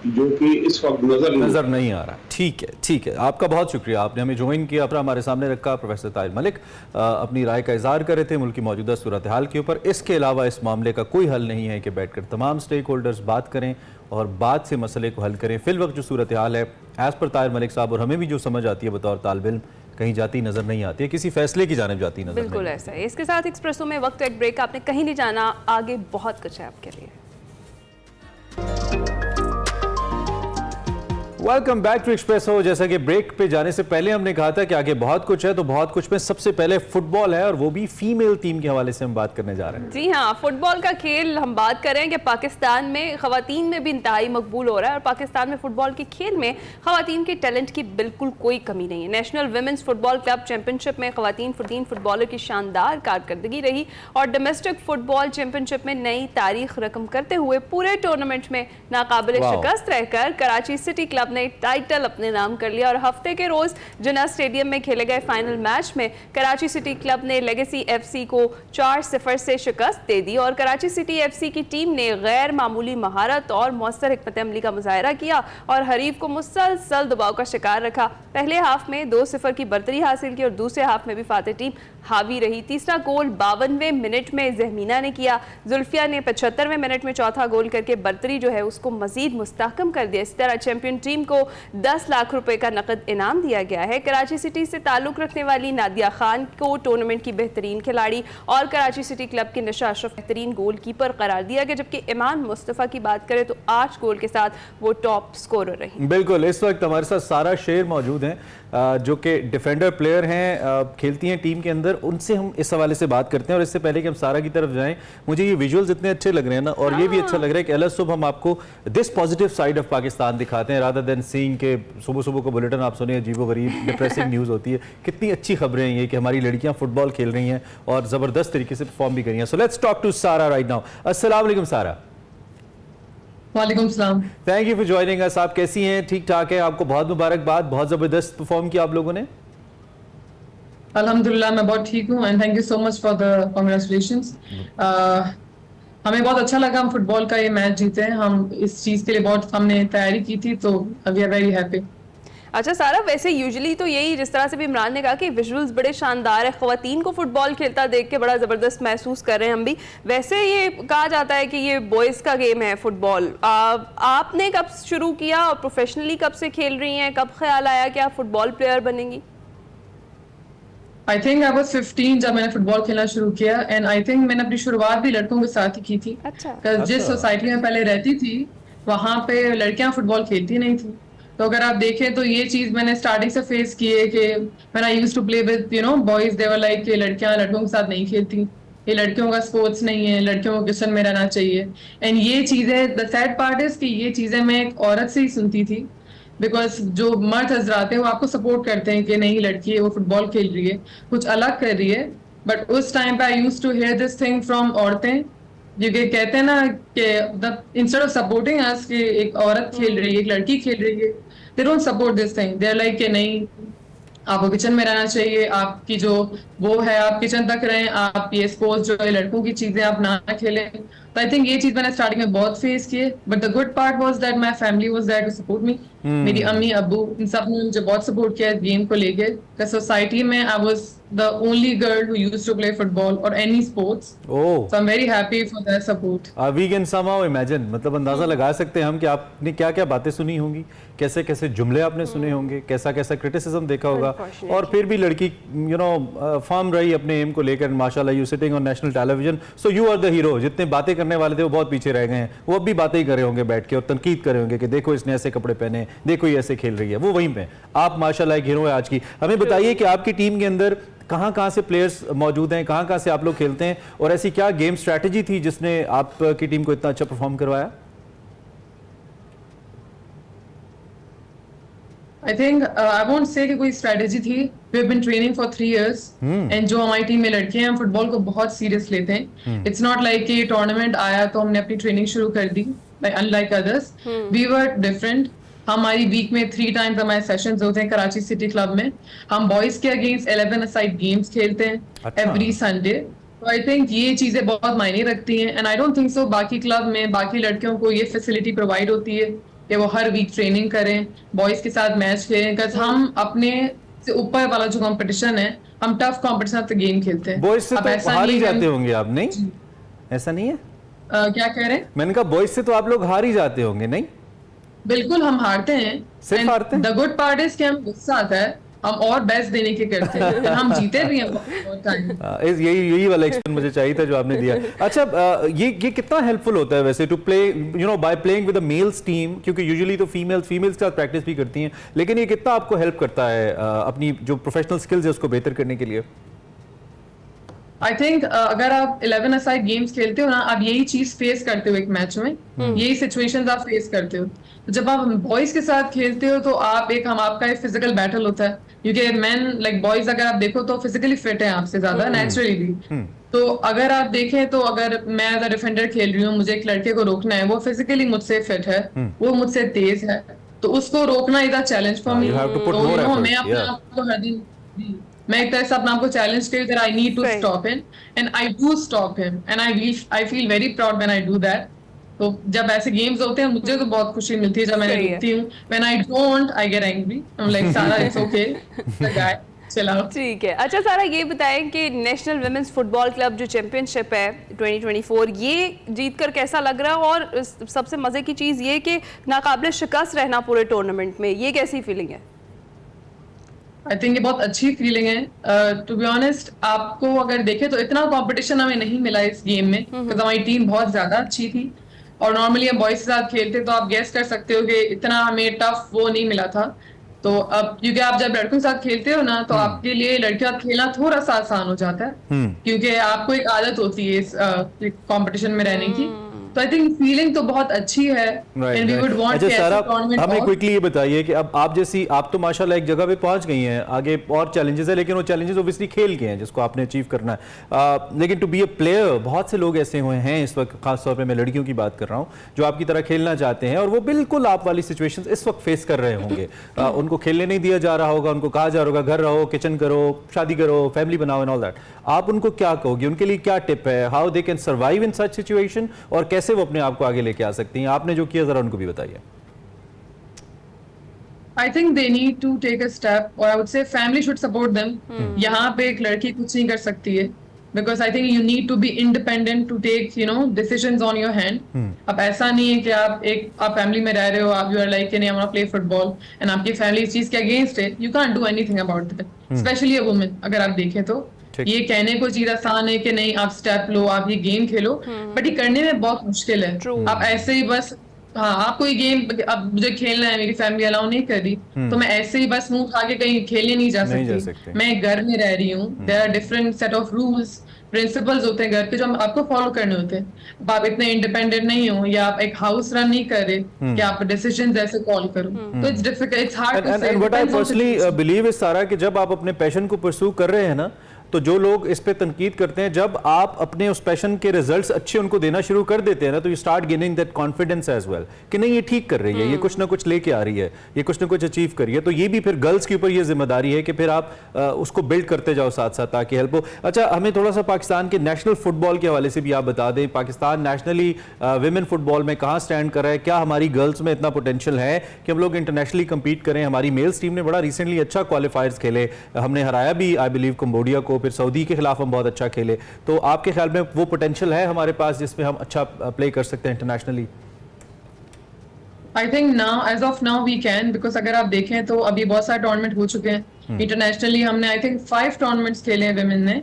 जो कि इस वक्त नजर नहीं आ रहा। ठीक है, ठीक है, आपका बहुत शुक्रिया, आपने हमें ज्वाइन किया, अपना हमारे सामने रखा। प्रोफेसर ताहिर मलिक अपनी राय का इजहार कर रहे थे मुल्क की मौजूदा सूरत हाल के ऊपर। इसके अलावा इस मामले का कोई हल नहीं है कि बैठकर तमाम स्टेक होल्डर्स बात करें और बात से मसले को हल करें। फिल वक्त जो सूरत हाल है एज पर ताहिर मलिक साहब और हमें भी जो समझ आती है बतौर तालिब इल्म, कहीं जाती नजर नहीं आती है, किसी फैसले की जानिब जाती नजर बिल्कुल नहीं। ऐसा है। इसके साथ एक्सप्रेसो में वक्त एक ब्रेक, आपने कहीं नहीं जाना, आगे बहुत कुछ है आपके लिए। Welcome back to Expresso. जैसा कि ब्रेक पे जाने से पहले हमने कहा था कि आगे बहुत कुछ है, तो बहुत कुछ में सबसे पहले फुटबॉल है और वो भी फीमेल टीम के हवाले से हम बात करने जा रहे हैं। जी हाँ, फुटबॉल का खेल हम बात करें कि पाकिस्तान में खवातीन में भी इंतहाई मकबूल हो रहा है और पाकिस्तान में फुटबॉल के खेल में खवातीन के टैलेंट की बिल्कुल कोई कमी नहीं है। National women's football club championship में खवातीन फुटबॉलर की शानदार कारकर्दगी रही और डोमेस्टिक फुटबॉल चैंपियनशिप में नई तारीख रकम करते हुए पूरे टूर्नामेंट में नाकाबिल शिकस्त रहकर कराची सिटी क्लब ने टाइटल अपने नाम कर लिया। और हफ्ते के रोज जिन्ना स्टेडियम में खेले गए फाइनल मैच में कराची सिटी क्लब ने लेगेसी एफसी को 4-0 से शिकस्त दे दी और कराची सिटी एफसी की टीम ने गैर मामूली महारत और मौसर हिकमत अमली का मुजाहरा किया और हरीफ को मुसलसल दबाव का शिकार रखा। पहले हाफ में 2-0 की बर्तरी हासिल की और दूसरे हाफ में भी फातेह टीम हावी रही। तीसरा गोल 52वें मिनट में जहमीना ने किया। जुल्फिया ने 75वें मिनट में चौथा गोल करके बर्तरी जो है उसको मजीद मुस्तहकम कर दिया। इस तरह चैंपियन टीम को 10 लाख रुपए का नकद इनाम दिया गया है। कराची सिटी से ताल्लुक रखने वाली नादिया खान को टूर्नामेंट की बेहतरीन खिलाड़ी और कराची सिटी क्लब के निशा अशरफ बेहतरीन गोलकीपर करार दिया गया, जबकि ईमान मुस्तफ़ा की बात करें तो 8 गोल के साथ वो टॉप स्कोरर रही। बिल्कुल, इस वक्त हमारे साथ सारा शेर मौजूद हैं जो कि डिफेंडर प्लेयर हैं, खेलती हैं टीम के अंदर। उनसे हम इस हवाले से बात करते हैं और इससे पहले कि हम सारा की तरफ जाएं, मुझे ये विजुअल्स इतने अच्छे लग रहे हैं ना, और ये भी अच्छा लग रहा है कि अलग सुबह हम आपको this positive side of Pakistan दिखाते हैं रादर देन सीइंग के सुबह सुबह को बुलेटिन आप सुने अजीबो गरीब डिप्रेसिंग न्यूज़ होती है। कितनी अच्छी खबरें हैं ये कि हमारी लड़कियां फुटबॉल खेल रही हैं और ज़बरदस्त तरीके से परफॉर्म भी कर रही हैं। सो लेट्स टॉक टू सारा राइट नाउ। अस्सलाम वालेकुम सारा। वालेकुम सलाम। थैंक यू फॉर जॉइनिंग अस। आप कैसी हैं? ठीक ठाक है? आपको बहुत मुबारकबाद, बहुत ज़बरदस्त परफॉर्म किया आप लोगों ने। अल्हम्दुलिल्लाह मैं बहुत ठीक हूँ and thank you so much for the congratulations. हमें बहुत अच्छा लगा हम फुटबॉल का ये मैच जीते हैं। हम इस चीज़ के लिए बहुत हमने तैयारी की थी, तो वी आर वेरी हैप्पी। अच्छा सारा, वैसे यूजुअली तो यही जिस तरह से भी इमरान ने कहा कि विजुअल्स बड़े शानदार है, ख़वातीन को फुटबॉल खेलता देख के बड़ा ज़बरदस्त महसूस कर रहे हैं हम भी। वैसे ये कहा जाता है कि ये बॉयज़ का गेम है फुटबॉल। आपने कब शुरू किया और प्रोफेशनली कब से खेल रही हैं? कब ख्याल आया कि आप फुटबॉल प्लेयर बनेंगी? आई थिंक आई वाज 15 जब मैंने फुटबॉल खेलना शुरू किया एंड आई थिंक मैंने अपनी शुरुआत भी लड़कों के साथ ही की थी। अच्छा। जिस सोसाइटी में पहले रहती थी वहाँ पे लड़कियाँ फुटबॉल खेलती नहीं थी, तो अगर आप देखें तो ये चीज मैंने स्टार्टिंग से फेस की है कि when I used to play with boys, they were like कि लड़कियां लड़कों के साथ नहीं खेलती, ये लड़कियों का स्पोर्ट्स नहीं है, लड़कियों को किचन में रहना चाहिए। एंड ये चीजें, द सैड पार्ट इज कि ये चीजें मैं एक औरत से ही सुनती थी, बिकॉज जो मर्द हजरात हैं वो आपको सपोर्ट करते हैं कि नहीं लड़की है वो फुटबॉल खेल रही है, कुछ अलग कर रही है। बट उस टाइम पे I used to hear this thing from औरतें, जो कि कहते हैं ना कि इंस्टेड ऑफ सपोर्टिंग अस कि एक औरत खेल रही है, एक लड़की खेल रही है, they don't support this thing, they are like कि नहीं आपको किचन में रहना चाहिए, आपकी जो वो है आप किचन तक रहें, आप ये स्पोर्ट्स जो है लड़कों की चीजें आप ना खेलें। तो आई थिंक ये चीज मैंने स्टार्टिंग में बहुत फेस की है, but the good part was that my family was there to support me. मेरी अम्मी अब्बू इन सब ने मुझे बहुत सपोर्ट किया गेम को लेके। सोसाइटी में I was the only girl who used to play football और any sports, so I am very happy for that support. We can somehow imagine, मतलब अंदाजा लगा सकते हैं हम कि आपने क्या क्या बातें सुनी होंगी, कैसे कैसे जुमले आपने सुने होंगे, कैसा कैसा क्रिटिसिज्म देखा होगा, और फिर भी लड़की फर्म रही अपने एम को लेकर। माशाल्लाह you sitting on national television, so you are the hero. जितने बातें करने वाले थे वो बहुत पीछे रह गए हैं, वो अब भी बातें ही कर रहे होंगे बैठ के और तनकीद कर रहे होंगे कि देखो इसने ऐसे कपड़े पहने, देखो ये ऐसे खेल रही है। वो वहीं पे आप माशाल्लाह एक हीरो है आज की। हमें बताइए कि आपकी टीम के अंदर कहां कहां से प्लेयर्स मौजूद हैं, कहां कहां से आप लोग खेलते हैं, और ऐसी क्या गेम स्ट्रैटेजी थी जिसने आपकी टीम को इतना अच्छा परफॉर्म करवाया? I think I won't say कि कोई स्ट्रेटेजी थी। We have been training for 3 years and जो हमारी टीम में लड़के हैं हम फुटबॉल को बहुत सीरियस लेते हैं। It's not like कि टूर्नामेंट आया तो हमने अपनी ट्रेनिंग शुरू कर दी, like unlike others we were different। हमारी वीक में 3 टाइम्स हमारे सेशंस होते हैं कराची सिटी क्लब में। हम बॉयज के अगेंस्ट 11 असाइड गेम्स खेलते हैं एवरी संडे। तो आई थिंक ये चीजें बहुत मायने रखती हैं, and I don't think so बाकी क्लब में बाकी लड़कियों को ये फैसिलिटी प्रोवाइड होती है कि वो हर वीक ट्रेनिंग करें, बॉयज के साथ मैच खेलें, बिकॉज हम अपने से ऊपर वाला जो कंपटीशन है हम टफ कंपटीशन पे गेम खेलते हैं। बॉयज से तो हार ही जाते होंगे आप, नहीं? ऐसा नहीं है? क्या कह रहे हैं? मैंने कहा बॉयज से तो आप लोग हार ही जाते होंगे, नहीं? बिल्कुल हम हारते हैं। सिर्फ हारते हैं? द गुड पार्ट इज कि हम गुस्सा आता है, हम और बेस्ट देने के करते हैं, हम जीते भी हैं बहुत टाइम। यही वाला एक्सप्लेन मुझे चाहिए था जो आपने दिया। अच्छा, ये कितना हेल्पफुल होता है वैसे to play by playing with a males team, क्योंकि यूजुअली तो फीमेल्स के साथ प्रैक्टिस भी करती हैं, लेकिन ये कितना आपको हेल्प करता है अपनी जो प्रोफेशनल स्किल्स है उसको बेहतर करने के लिए? आई थिंक अगर आप 11 असाइड गेम्स खेलते हो ना, आप यही चीज फेस करते हो एक मैच में, यही सिचुएशंस आप फेस करते हो। तो जब आप बॉयज के साथ खेलते हो तो आपका एक फिजिकल बैटल होता है, क्योंकि मैन लाइक बॉयज अगर आप देखो तो फिजिकली फिट है आपसे ज्यादा नेचुरली भी। तो अगर आप देखें तो अगर मैं एज अ डिफेंडर खेल रही हूँ, मुझे एक लड़के को रोकना है, वो फिजिकली मुझसे फिट है, वो मुझसे तेज है, तो उसको रोकना is a challenge for me. मैं अपने आप को हर दिन मैं एक तरह से अपने आप को चैलेंज करी that I need to stop him, and I do stop him, and I feel very proud when I do that. तो जब ऐसे गेम्स होते हैं मुझे तो बहुत खुशी मिलती है जब मैं रोकती हूँ। When I don't I get angry, I am like सारा इट्स ओके द गाय चलाओ। ठीक है। अच्छा सारा, ये बताएं कि नेशनल वुमेन्स फुटबॉल क्लब जो चैंपियनशिप है 2024, ये जीत कर कैसा लग रहा है? और सबसे मजे की चीज ये कि नाकाबिले शिकस्त रहना पूरे टूर्नामेंट में, ये कैसी फीलिंग है? आई थिंक ये बहुत अच्छी फीलिंग है। टू बी ऑनेस्ट, आपको अगर देखें तो इतना कंपटीशन हमें नहीं मिला इस गेम में, क्योंकि हमारी टीम बहुत ज्यादा अच्छी थी, और नॉर्मली हम बॉयज के साथ खेलते तो आप गेस कर सकते हो कि इतना हमें टफ वो नहीं मिला था। तो अब क्योंकि आप जब लड़कों के साथ खेलते हो ना, तो आपके लिए लड़कियों के साथ खेलना थोड़ा सा आसान हो जाता है, क्योंकि आपको एक आदत होती है इस कंपटीशन में रहने की। तो आई थिंक फीलिंग तो बहुत अच्छी है, एंड वी वुड वांट कि ऐसा टूर्नामेंट। हमें क्विकली ये बताइए कि अब आप तो माशाल्लाह एक जगह पे पहुंच गई हैं, आगे और चैलेंजेस है, लेकिन वो चैलेंजेस ऑब्वियसली खेल के हैं जिसको आपने अचीव करना है। लेकिन टू बी अ प्लेयर, बहुत से लोग ऐसे हुए हैं इस वक्त, खासतौर पर मैं लड़कियों की बात कर रहा हूँ, जो आपकी तरह खेलना चाहते हैं और वो बिल्कुल आप वाली सिचुएशंस इस वक्त फेस कर रहे होंगे। उनको खेलने नहीं दिया जा रहा होगा, उनको कहा जा रहा होगा घर रहो, किचन करो, शादी करो, फैमिली बनाओ एंड ऑल दैट। आप उनको क्या कहोगे? उनके लिए क्या टिप है? How they can survive in such situation, और कैसे वो अपने आप को आगे लेके आ सकती हैं? आपने जो किया जरा उनको भी बताइए। I think they need to take a step, or I would say family should support them. यहाँ पे एक लड़की कुछ नहीं कर सकती है, because I think you need to be independent to take decisions on your hand. अब ऐसा नहीं है कि आप फैमिली में रह रहे हो, आप you are like नहीं I want to play football, and आपकी फैमिली इस चीज के अगेंस्ट है, you can't do anything about that. Especially a woman, अगर आप देखें तो ये कहने को चीज आसान है कि नहीं आप स्टेप लो, आप ये गेम खेलो, बट ये करने में बहुत मुश्किल है। आप ऐसे ही बस हाँ, आपको ये गेम अब मुझे खेलना है, मेरी फैमिली अलाउ नहीं कर रही, तो मैं ऐसे ही बस मुंह खा के कहीं खेलने नहीं जा सकती। मैं घर में रह रही हूँ, there are different set of rules, principles होते हैं घर के जो आपको फॉलो करने होते हैं। अब आप इतने इंडिपेंडेंट नहीं हो, या आप एक हाउस रन नहीं कर रहे कि आप डिसीजंस ऐसे कॉल करो, तो it's difficult, it's hard to say. And what I personally believe is सारा कि जब आप अपने पैशन को परस्यू कर रहे हैं ना, तो जो लोग इस पे तनकीद करते हैं, जब आप अपने उस पैशन के रिजल्ट्स अच्छे उनको देना शुरू कर देते हैं ना, तो you start gaining that confidence as well कि नहीं ये ठीक कर रही है, ये कुछ ना कुछ लेके आ रही है, ये कुछ ना कुछ अचीव कर रही है। तो ये भी फिर गर्ल्स के ऊपर ये जिम्मेदारी है कि फिर आप उसको बिल्ड करते जाओ साथ साथ ताकि हेल्प हो। अच्छा, हमें थोड़ा सा पाकिस्तान के नेशनल फुटबॉल के हवाले से भी आप बता दें, पाकिस्तान नेशनली विमेन फुटबॉल में कहाँ स्टैंड कर रहा है, क्या हमारी गर्ल्स में इतना पोटेंशियल है कि हम लोग इंटरनेशनली कम्पीट करें। हमारी मेल्स टीम ने बड़ा रिसेंटली अच्छा क्वालिफायर्स खेले, हमने हराया भी आई बिलीव कंबोडिया को, फिर सऊदी के खिलाफ हम बहुत अच्छा खेले। तो आपके ख्याल में वो पोटेंशियल है हमारे पास जिसमें हम अच्छा प्ले कर सकते हैं internationally? I think now, as of now we can, because अगर आप देखें तो अभी बहुत सारे टूर्नामेंट हो चुके हैं इंटरनेशनली। हमने आई थिंक 5 टूर्नामेंट्स खेले हैं विमेन ने,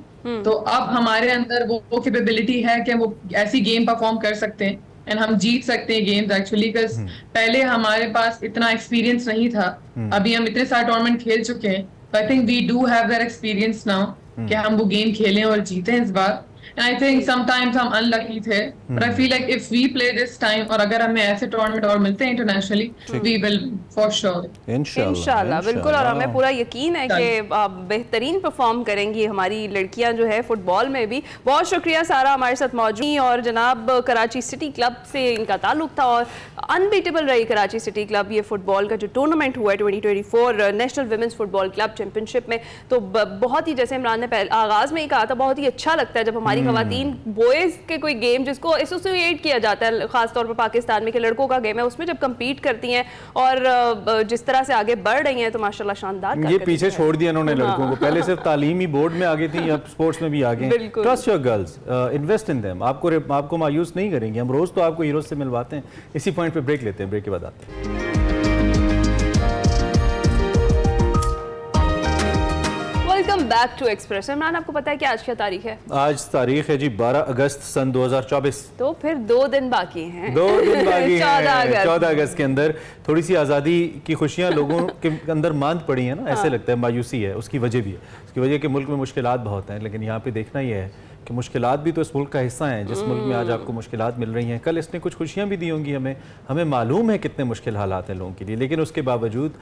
तो अब हमारे अंदर वो कैपेबिलिटी है कि वो ऐसी गेम परफॉर्म कर सकते हैं एंड हम जीत सकते हैं गेम्स एक्चुअली, बिकॉज पहले हमारे पास इतना एक्सपीरियंस नहीं था। अभी हम इतने सारे टूर्नामेंट खेल चुके हैं, तो I think we do have that experience now कि हम वो गेम खेलें और जीतें इस बार। And I think sometimes हम अनलकी थे, but I feel like if we play this time, और अगर हमें ऐसे टूर्नामेंट और मिलते हैं internationally, we will for sure। इंशाल्लाह बिल्कुल, और हमें पूरा यकीन है कि बेहतरीन परफॉर्म करेंगी हमारी लड़कियां जो है फुटबॉल में भी। बहुत शुक्रिया सारा हमारे साथ मौजूद, और जनाब कराची सिटी क्लब से इनका ताल्लुक था और अनबीटेबल रही कराची सिटी क्लब। ये फुटबॉल का जो टूर्नामेंट हुआ है 2024 national women's football club championship में, तो बहुत ही, जैसे इमरान ने आगाज में ही कहा था, बहुत ही अच्छा लगता है जब हमारी खवातीन बॉयज के कोई गेम जिसको एसोसिएट किया जाता है खासतौर पर पाकिस्तान में कि लड़कों का गेम है, उसमें जब कम्पीट करती हैं और जिस तरह से आगे बढ़ रही हैं, तो माशाल्लाह शानदार। ये पीछे छोड़ दिया इन्होंने लड़कों को, पहले सिर्फ तालीमी बोर्ड में आगे थी, अब स्पोर्ट्स में भी आगे। Trust your girls, invest in them, आपको मायूस नहीं करेंगे। हम रोज तो आपको हीरोज से मिलवाते हैं। इसी पॉइंट पे ब्रेक लेते हैं, ब्रेक के बाद आते हैं। Welcome back to Express. Imran, आपको पता है कि आज क्या तारीख है? आज तारीख है जी 12 अगस्त सन 2024। तो फिर 2 दिन बाकी हैं। 2 दिन बाकी हैं। 14 अगस्त के अंदर थोड़ी सी आज़ादी की खुशियां लोगों के अंदर मांद पड़ी है ना, ऐसे लगता है, मायूसी है। उसकी वजह भी है, उसकी वजह कि मुल्क में मुश्किलात बहुत हैं, लेकिन यहाँ पे देखना ये है कि मुश्किलात भी तो इस मुल्क का हिस्सा हैं। जिस मुल्क में आज आपको मुश्किलात मिल रही हैं, कल इसने कुछ खुशियां भी दी होंगी हमें मालूम है कितने मुश्किल हालात हैं लोगों के लिए, लेकिन उसके बावजूद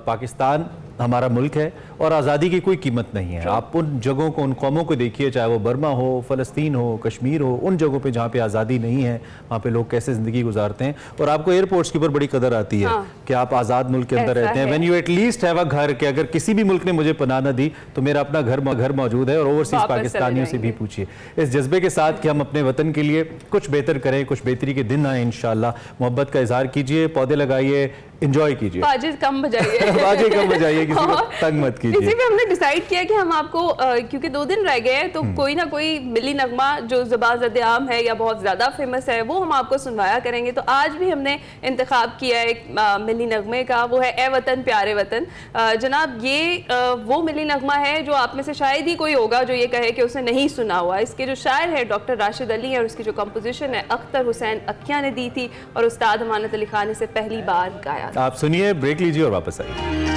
पाकिस्तान हमारा मुल्क है और आज़ादी की कोई कीमत नहीं है। आप उन जगहों को, उन कौमों को देखिए, चाहे वो बर्मा हो, फ़लस्तीन हो, कश्मीर हो, उन जगहों पे जहाँ पे आज़ादी नहीं है, वहाँ पे लोग कैसे ज़िंदगी गुजारते हैं। और आपको एयरपोर्ट्स के ऊपर बड़ी कदर आती है कि आप आज़ाद मुल्क के अंदर रहते हैं। When you at least have a घर, कि अगर किसी भी मुल्क ने मुझे पनाह न दी तो मेरा अपना घर मौजूद है। और ओवरसीज़ पाकिस्तानियों से भी पूछिए इस जज्बे के साथ कि हम अपने वतन के लिए कुछ बेहतर करें, कुछ बेहतरी के दिन आए इंशाल्लाह। मोहब्बत का इजहार कीजिए, पौधे लगाइए, एंजॉय कीजिए, बाजी कम बजाइए बाजी कम बजाइए, किसी को तंग मत कीजिए। इसी पे हमने डिसाइड किया कि हम आपको क्योंकि 2 दिन रह गए हैं, तो कोई ना कोई मिली नगमा जो ज़बान आम है या बहुत ज़्यादा फेमस है, वो हम आपको सुनवाया करेंगे। तो आज भी हमने इंतखाब किया एक मिली नगमे का, वो है ए वतन प्यारे वतन। जनाब, ये वो मिली नगमा है जो आप में से शायद ही कोई होगा जो ये कहे कि उसने नहीं सुना हुआ। इसके जो शायर है डॉक्टर राशिद अली है, और उसकी जो कंपोजिशन है अख्तर हुसैन अक्किया ने दी थी, और उस्ताद अमानत अली खान ने इसे पहली बार गाया। आप सुनिए, ब्रेक लीजिए और वापस आइए।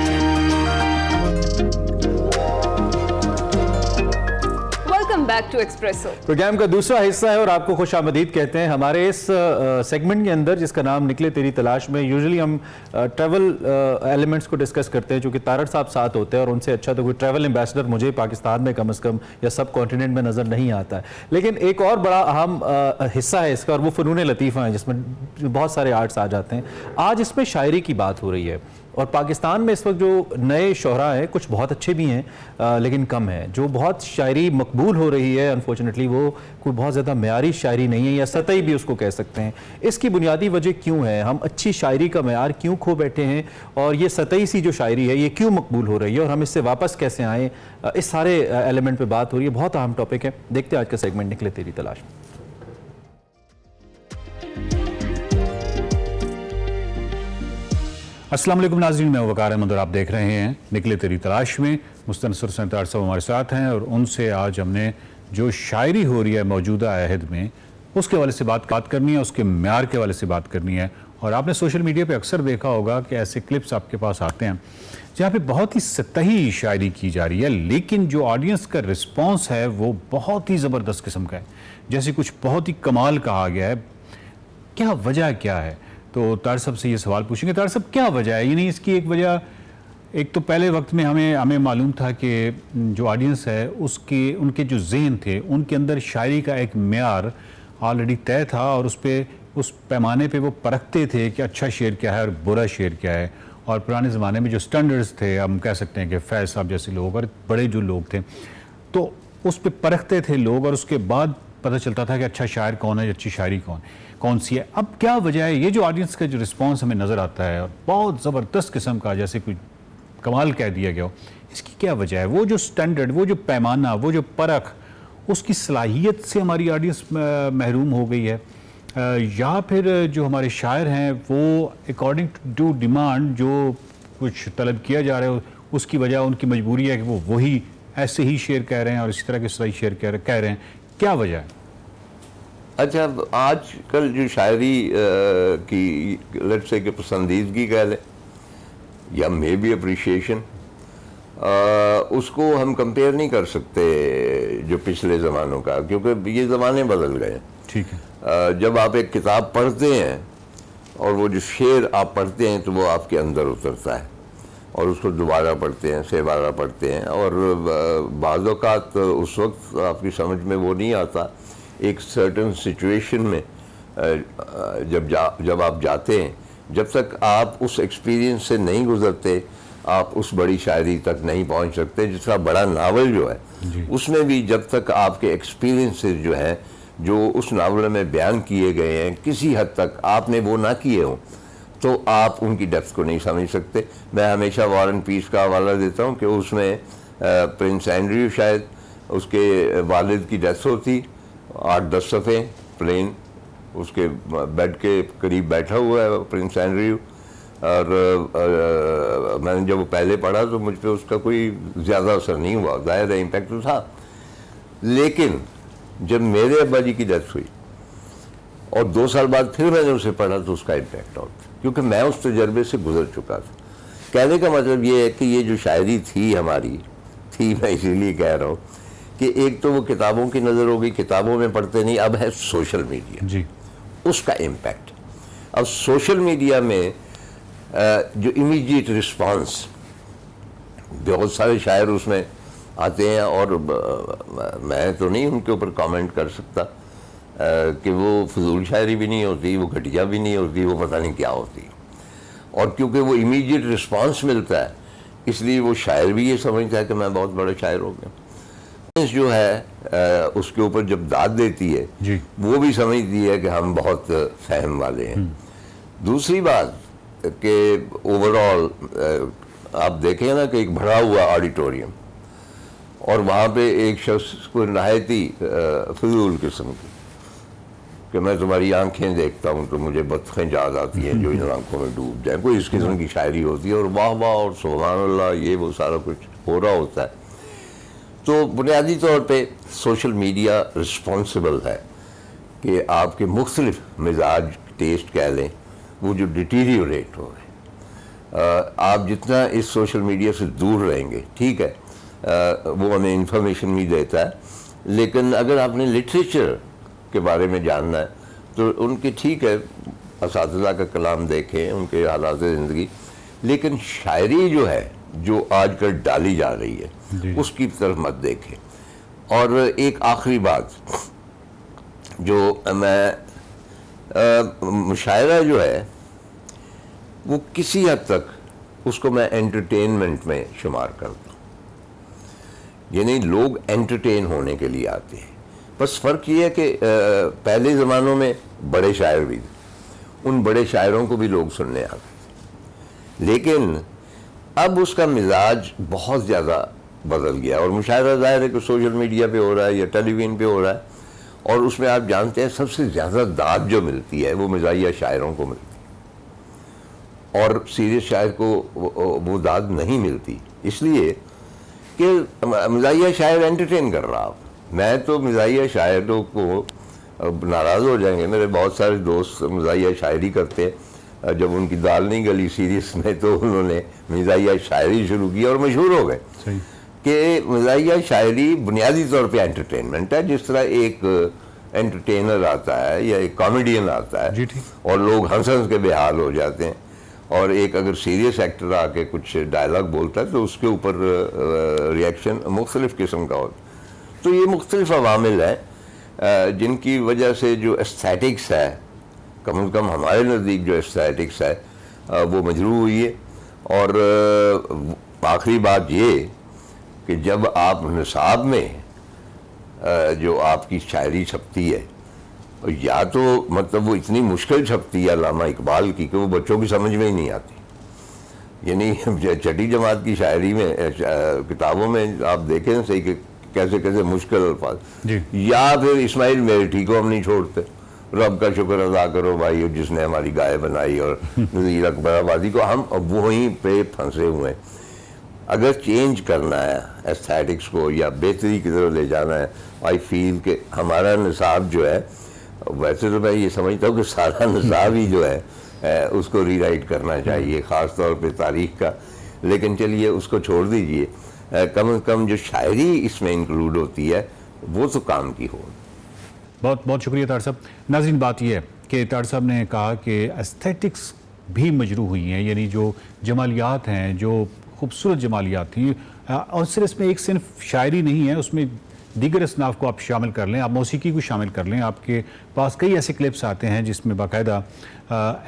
बैक टू एक्सप्रेसो प्रोग्राम का दूसरा हिस्सा है और आपको खुश आमदीद कहते हैं हमारे इस सेगमेंट के अंदर, जिसका नाम निकले तेरी तलाश में। यूजुअली हम ट्रैवल एलिमेंट्स को डिस्कस करते हैं, चूँकि तारड़ साहब साथ होते हैं और उनसे अच्छा तो कोई ट्रैवल एम्बेसडर मुझे पाकिस्तान में कम से कम या सब कॉन्टिनेंट में नज़र नहीं आता है। लेकिन एक और बड़ा अहम हिस्सा है इसका, और वो फ़नून लतीफ़ा है, जिसमें बहुत सारे आर्ट्स आ जाते हैं। आज इसमें शायरी की बात हो रही है, और पाकिस्तान में इस वक्त जो नए शोहरा हैं, कुछ बहुत अच्छे भी हैं लेकिन कम है। जो बहुत शायरी मकबूल हो रही है, अनफॉर्चुनेटली वो कोई बहुत ज़्यादा मेयारी शायरी नहीं है, या सतही भी उसको कह सकते हैं। इसकी बुनियादी वजह क्यों है? हम अच्छी शायरी का मेयार क्यों खो बैठे हैं, और ये सतही सी जो शायरी है ये क्यों मकबूल हो रही है, और हम इससे वापस कैसे आएँ, इस सारे एलिमेंट पर बात हो रही है। बहुत अहम टॉपिक है। देखते हैं आज का सेगमेंट निकले तेरी तलाश में। अस्सलाम वालेकुम नाज़रीन, मैं वकार अहमद और आप देख रहे हैं निकले तेरी तलाश में। मुस्तनसर सरदार साहब हमारे साथ हैं, और उनसे आज हमने जो शायरी हो रही है मौजूदा अहद में, उसके हवाले से बात करनी है, उसके म्यार के हवाले से बात करनी है। और आपने सोशल मीडिया पे अक्सर देखा होगा कि ऐसे क्लिप्स आपके पास आते हैं जहाँ पे बहुत ही सतही शायरी की जा रही है, लेकिन जो ऑडियंस का रिस्पॉन्स है वो बहुत ही ज़बरदस्त किस्म का है, जैसे कुछ बहुत ही कमाल कहा गया है। क्या वजह क्या है? तो तार साहब से ये सवाल पूछेंगे। तार साहब, क्या वजह है? यानी इसकी एक वजह, एक तो पहले वक्त में हमें मालूम था कि जो ऑडियंस है उनके जो ज़हन थे उनके अंदर शायरी का एक म्यार ऑलरेडी तय था और उस पैमाने पे वो परखते थे कि अच्छा शेर क्या है और बुरा शेर क्या है। और पुराने ज़माने में जो स्टैंडर्ड्स थे, हम कह सकते हैं कि फैज़ साहब जैसे लोग और बड़े जो लोग थे, तो उस पे परखते थे लोग और उसके बाद पता चलता था कि अच्छा शायर कौन है, अच्छी शायरी कौन सी है। अब क्या वजह है? ये जो ऑडियंस का जो रिस्पॉन्स हमें नज़र आता है और बहुत ज़बरदस्त किस्म का, जैसे कोई कमाल कह दिया गया हो, इसकी क्या वजह है? वो जो स्टैंडर्ड, वो जो पैमाना, वो जो परख, उसकी सलाहियत से हमारी ऑडियंस महरूम हो गई है, या फिर जो हमारे शायर हैं वो अकॉर्डिंग टू डिमांड जो कुछ तलब किया जा रहा है उसकी वजह उनकी मजबूरी है कि वो वही ऐसे ही शेर कह रहे हैं और इसी तरह के सही शेर कह रहे हैं? क्या वजह है? अच्छा, आजकल जो शायरी की लेट्स से कि पसंदीदगी कह लें या मे बी अप्रिशिएशन, उसको हम कंपेयर नहीं कर सकते जो पिछले ज़मानों का, क्योंकि ये ज़माने बदल गए। ठीक है। जब आप एक किताब पढ़ते हैं और वो जो शेर आप पढ़ते हैं तो वो आपके अंदर उतरता है और उसको दोबारा पढ़ते हैं, सेबारा पढ़ते हैं, और बाज़ औक़ात उस वक्त आपकी समझ में वो नहीं आता। एक सर्टन सिचुएशन में जब आप जाते हैं, जब तक आप उस एक्सपीरियंस से नहीं गुजरते आप उस बड़ी शायरी तक नहीं पहुंच सकते। जिस तरह बड़ा नावल जो है उसमें भी जब तक आपके एक्सपीरियंसेस जो हैं जो उस नावल में बयान किए गए हैं किसी हद तक आपने वो ना किए हों तो आप उनकी डेप्थ को नहीं समझ सकते। मैं हमेशा वॉर एंड पीस का हवाला देता हूँ कि उसमें प्रिंस एंड्रयू, शायद उसके वालिद की डेथ होती, 8-10 सफ़े प्लेन उसके बेड के करीब बैठा हुआ है प्रिंस एंड्रयू, और मैंने जब वो पहले पढ़ा तो मुझ पर उसका कोई ज़्यादा असर नहीं हुआ, ज़ाहिर है इम्पैक्ट तो था। लेकिन जब मेरे अब्बा जी की डेथ हुई और 2 साल बाद फिर मैंने उसे पढ़ा तो उसका इम्पैक्ट और, क्योंकि मैं उस तजर्बे से गुजर चुका था। कहने का मतलब ये है कि ये जो शायरी थी हमारी थी, मैं इसीलिए कह रहा हूँ कि एक तो वो किताबों की नज़र हो गई, किताबों में पढ़ते नहीं, अब है सोशल मीडिया जी, उसका इम्पैक्ट। अब सोशल मीडिया में जो इमीडिएट रिस्पांस, बहुत सारे शायर उसमें आते हैं और मैं तो नहीं उनके ऊपर कमेंट कर सकता कि वो फजूल शायरी भी नहीं होती, वो घटिया भी नहीं होती, वो पता नहीं क्या होती। और क्योंकि वो इमीडिएट रिस्पांस मिलता है इसलिए वो शायर भी ये समझता है कि मैं बहुत बड़ा शायर हो गया। जो है उसके ऊपर जब दाद देती है जी, वो भी समझती है कि हम बहुत फहम वाले हैं। दूसरी बात कि ओवरऑल आप देखें ना कि एक भरा हुआ ऑडिटोरियम और वहाँ पे एक शख्स को नहायती फजूल किस्म की कि मैं तुम्हारी आंखें देखता हूँ तो मुझे बतखें याद आती हैं जो इन आंखों में डूब जाए, कोई इस किस्म की शायरी होती है और वाह वाह और सुभान अल्लाह ये वो सारा कुछ हो रहा होता है। तो बुनियादी तौर पे सोशल मीडिया रिस्पॉन्सिबल है कि आपके मुख्तलिफ मिजाज टेस्ट कह लें वो जो डिटीरियोरेट हो रहे। आप जितना इस सोशल मीडिया से दूर रहेंगे, ठीक है, वो हमें इंफॉर्मेशन भी देता है, लेकिन अगर आपने लिटरेचर के बारे में जानना है तो उनके ठीक है असातिज़ा का कलाम देखें, उनके हालात ज़िंदगी, लेकिन शायरी जो है जो आजकल डाली जा रही है उसकी तरफ मत देखें। और एक आखिरी बात जो मैं मुशायरा जो है वो किसी हद तक उसको मैं एंटरटेनमेंट में शुमार करता हूँ। यानी लोग एंटरटेन होने के लिए आते हैं, बस फ़र्क ये है कि पहले ज़मानों में बड़े शायर भी थे, उन बड़े शायरों को भी लोग सुनने आते थे, लेकिन अब उसका मिजाज बहुत ज़्यादा बदल गया और मुशायरा ज़ाहिर है कि सोशल मीडिया पे हो रहा है या टेलीविज़न पे हो रहा है और उसमें आप जानते हैं सबसे ज़्यादा दाद जो मिलती है वो मज़ाहिया शायरों को मिलती है और सीरियस शायर को वो दाद नहीं मिलती, इसलिए कि मज़ाहिया शायर एंटरटेन कर रहा आप। मैं तो मज़ाहिया शायरों को अब नाराज़ हो जाएंगे। मेरे बहुत सारे दोस्त मज़ाहिया शायरी करते हैं, जब उनकी दाल नहीं गली सीरीज़ में तो उन्होंने मज़ाहिया शायरी शुरू की और मशहूर हो गए कि मज़ाहिया शायरी बुनियादी तौर पे एंटरटेनमेंट है। जिस तरह एक एंटरटेनर आता है या एक कॉमेडियन आता है और लोग हंस हंस के बेहाल हो जाते हैं, और एक अगर सीरियस एक्टर आके कुछ डायलॉग बोलता है तो उसके ऊपर रिएक्शन मुख्तलिफ़ किस्म का होता है। तो ये मुख्तलिफ़ अवामिल हैं जिनकी वजह से जो एस्थेटिक्स है, कम से कम हमारे नज़दीक जो एस्थेटिक्स है वो मजरू हुई है। और आखिरी बात ये कि जब आप निसाब में जो आपकी शायरी छपती है, या तो मतलब वो इतनी मुश्किल छपती है अल्लामा इकबाल की कि वो बच्चों की समझ में ही नहीं आती। यानी छठी जमात की शायरी में किताबों में आप देखें सही कि कैसे कैसे मुश्किल अल्फाज, या फिर इस्माइल मेरठी को हम नहीं छोड़ते, रब का शुक्र अदा करो भाई जिसने हमारी गाय बनाई, और नज़ीर अकबर आबादी को हम वहीं पे फंसे हुए हैं। अगर चेंज करना है एस्थेटिक्स को या बेहतरी की तरफ ले जाना है, आई फील कि हमारा निसाब जो है, वैसे तो मैं ये समझता हूँ कि सारा निसाब ही जो है उसको रीराइट करना चाहिए, ख़ास तौर पे तारीख़ का। लेकिन चलिए उसको छोड़ दीजिए, कम से कम जो शायरी इसमें इंक्लूड होती है वो तो काम की हो। बहुत बहुत शुक्रिया तार साहब। नाज़रीन, बात यह है कि तार साहब ने कहा कि एस्थेटिक्स भी मजरू हुई हैं, यानी जो जमालियात हैं, जो खूबसूरत जमालियात थी, और सिर्फ इसमें एक सिर्फ शायरी नहीं है, उसमें दीगर असनाफ को आप शामिल कर लें, आप मौसीकी को शामिल कर लें। आपके पास कई ऐसे क्लिप्स आते हैं जिसमें बाकायदा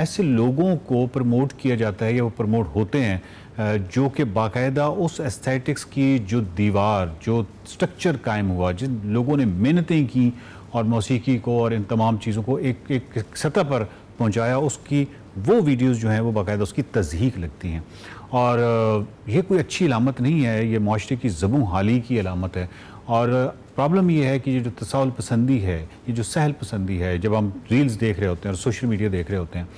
ऐसे लोगों को प्रमोट किया जाता है या वो प्रमोट होते हैं जो कि बाकायदा उस एस्थेटिक्स की जो दीवार, जो स्ट्रक्चर कायम हुआ, जिन लोगों ने मेहनतें की और मौसीकी को और इन तमाम चीज़ों को एक सतह पर पहुंचाया, उसकी वो वीडियोस जो हैं वो बाकायदा उसकी तज़हीक लगती हैं। और ये कोई अच्छी अलामत नहीं है, ये माशरे की ज़बूं हाली की अलामत है। और प्रॉब्लम ये है कि ये जो तसाहुल पसंदी है, ये जो सहल पसंदी है, जब हम रील्स देख रहे होते हैं और सोशल मीडिया देख रहे होते हैं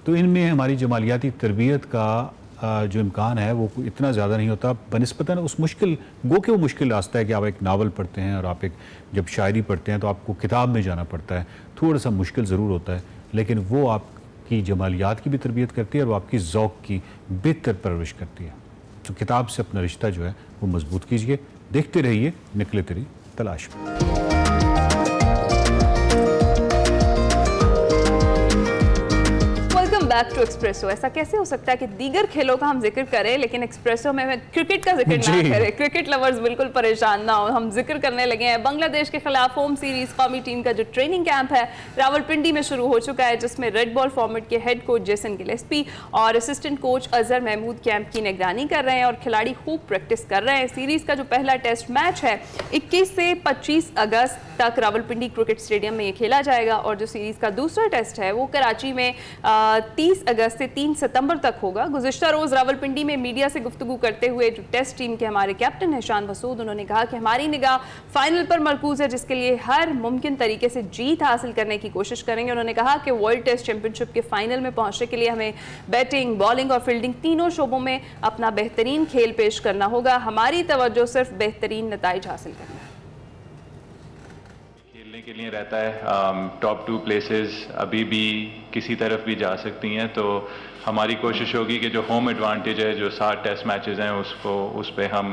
तो इनमें हमारी जमालियाती तरबियत का जो इम्कान है वो इतना ज़्यादा नहीं होता बनिस्बतन उस मुश्किल, गो के वो मुश्किल रास्ता है कि आप एक नावल पढ़ते हैं और आप एक जब शायरी पढ़ते हैं तो आपको किताब में जाना पड़ता है, थोड़ा सा मुश्किल ज़रूर होता है, लेकिन वो आपकी जमालियात की भी तरबियत करती है और वो आपकी ज़ौक़ की बेहतर परवरिश करती है। तो किताब से अपना रिश्ता जो है वो मजबूत कीजिए। देखते रहिए निकले तेरी तलाश में। Back to Expresso. ऐसा कैसे हो सकता है कि दीगर खेलों का हम जिक्र करें लेकिन एक्सप्रेसो में क्रिकेट का जिक्र ना करें? क्रिकेट लवर्स बिल्कुल परेशान ना हो, हम जिक्र करने लगे हैं बांग्लादेश के खिलाफ होम सीरीज कौमी टीम का जो ट्रेनिंग कैंप है रावलपिंडी में शुरू हो चुका है, जिसमें रेड बॉल फॉर्मेट के हेड कोच जेसन गिलेस्पी और assistant coach Azhar Mahmood camp की निगरानी कर रहे हैं और खिलाड़ी खूब प्रैक्टिस कर रहे हैं। सीरीज का जो पहला टेस्ट मैच है 21 से 25 अगस्त तक रावलपिंडी क्रिकेट स्टेडियम में ये खेला जाएगा और जो सीरीज का दूसरा टेस्ट है वो कराची में 30 अगस्त से 3 सितंबर तक होगा। गुज़िश्ता रोज़ रावलपिंडी में मीडिया से गुफ्तगू करते हुए जो टेस्ट टीम के हमारे कैप्टन हैं शान मसूद, उन्होंने कहा कि हमारी निगाह फाइनल पर मरकूज़ है जिसके लिए हर मुमकिन तरीके से जीत हासिल करने की कोशिश करेंगे। उन्होंने कहा कि वर्ल्ड टेस्ट चैंपियनशिप के फाइनल में पहुंचने के लिए हमें बैटिंग, बॉलिंग और फील्डिंग तीनों शोबों में अपना बेहतरीन खेल पेश करना होगा। हमारी तवज्जो सिर्फ बेहतरीन नताइज हासिल करना है। के लिए रहता है टॉप 2 प्लेसेस अभी भी किसी तरफ भी जा सकती हैं, तो हमारी कोशिश होगी कि जो होम एडवांटेज है, जो 7 टेस्ट मैचेस हैं, उसको उस पे हम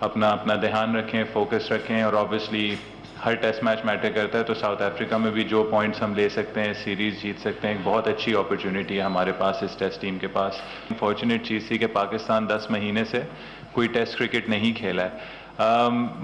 अपना ध्यान रखें, फोकस रखें और ऑब्वियसली हर टेस्ट मैच मैटर करता है। तो साउथ अफ्रीका में भी जो पॉइंट्स हम ले सकते हैं, सीरीज़ जीत सकते हैं, एक बहुत अच्छी अपॉर्चुनिटी है हमारे पास इस टेस्ट टीम के पास। अनफॉर्चुनेट चीज़ थी कि पाकिस्तान 10 महीने से कोई टेस्ट क्रिकेट नहीं खेला है,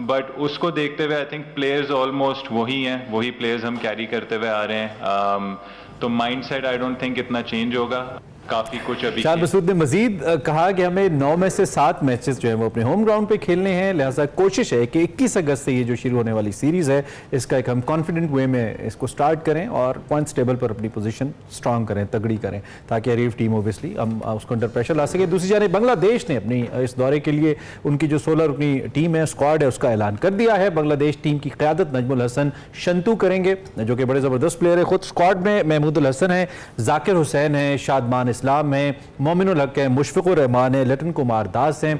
बट उसको देखते हुए आई थिंक प्लेयर्स ऑलमोस्ट वही हैं, वही प्लेयर्स हम कैरी करते हुए आ रहे हैं, तो माइंडसेट आई डोंट थिंक इतना चेंज होगा। काफ़ी कुछ अभी शान मसूद ने मजीद कहा कि हमें 9 में से 7 मैचेस जो है वो अपने होम ग्राउंड पे खेलने हैं, लिहाजा कोशिश है कि 21 अगस्त से ये जो शुरू होने वाली सीरीज़ है इसका एक हम कॉन्फिडेंट वे में इसको स्टार्ट करें और पॉइंट्स टेबल पर अपनी पोजीशन स्ट्रांग करें, तगड़ी करें, ताकि अरीफ टीम ओबियसली हम उसको अंडर प्रेशर ला सके। दूसरी जाने बांग्लादेश ने अपनी इस दौरे के लिए उनकी जो 16 रुकनी टीम है, स्क्वाड है, उसका ऐलान कर दिया है। बांग्लादेश टीम की क़यादत नजमुल हसन शंतू करेंगे जो कि बड़े ज़बरदस्त प्लेयर है। खुद स्क्वाड में महमूदुल हसन है, जाकिर हुसैन है, शादमान इस्लाम हैं, मोमिनुल हक हैं, मुशफ़िकुर रहमान है, लटन कुमार दास हैं,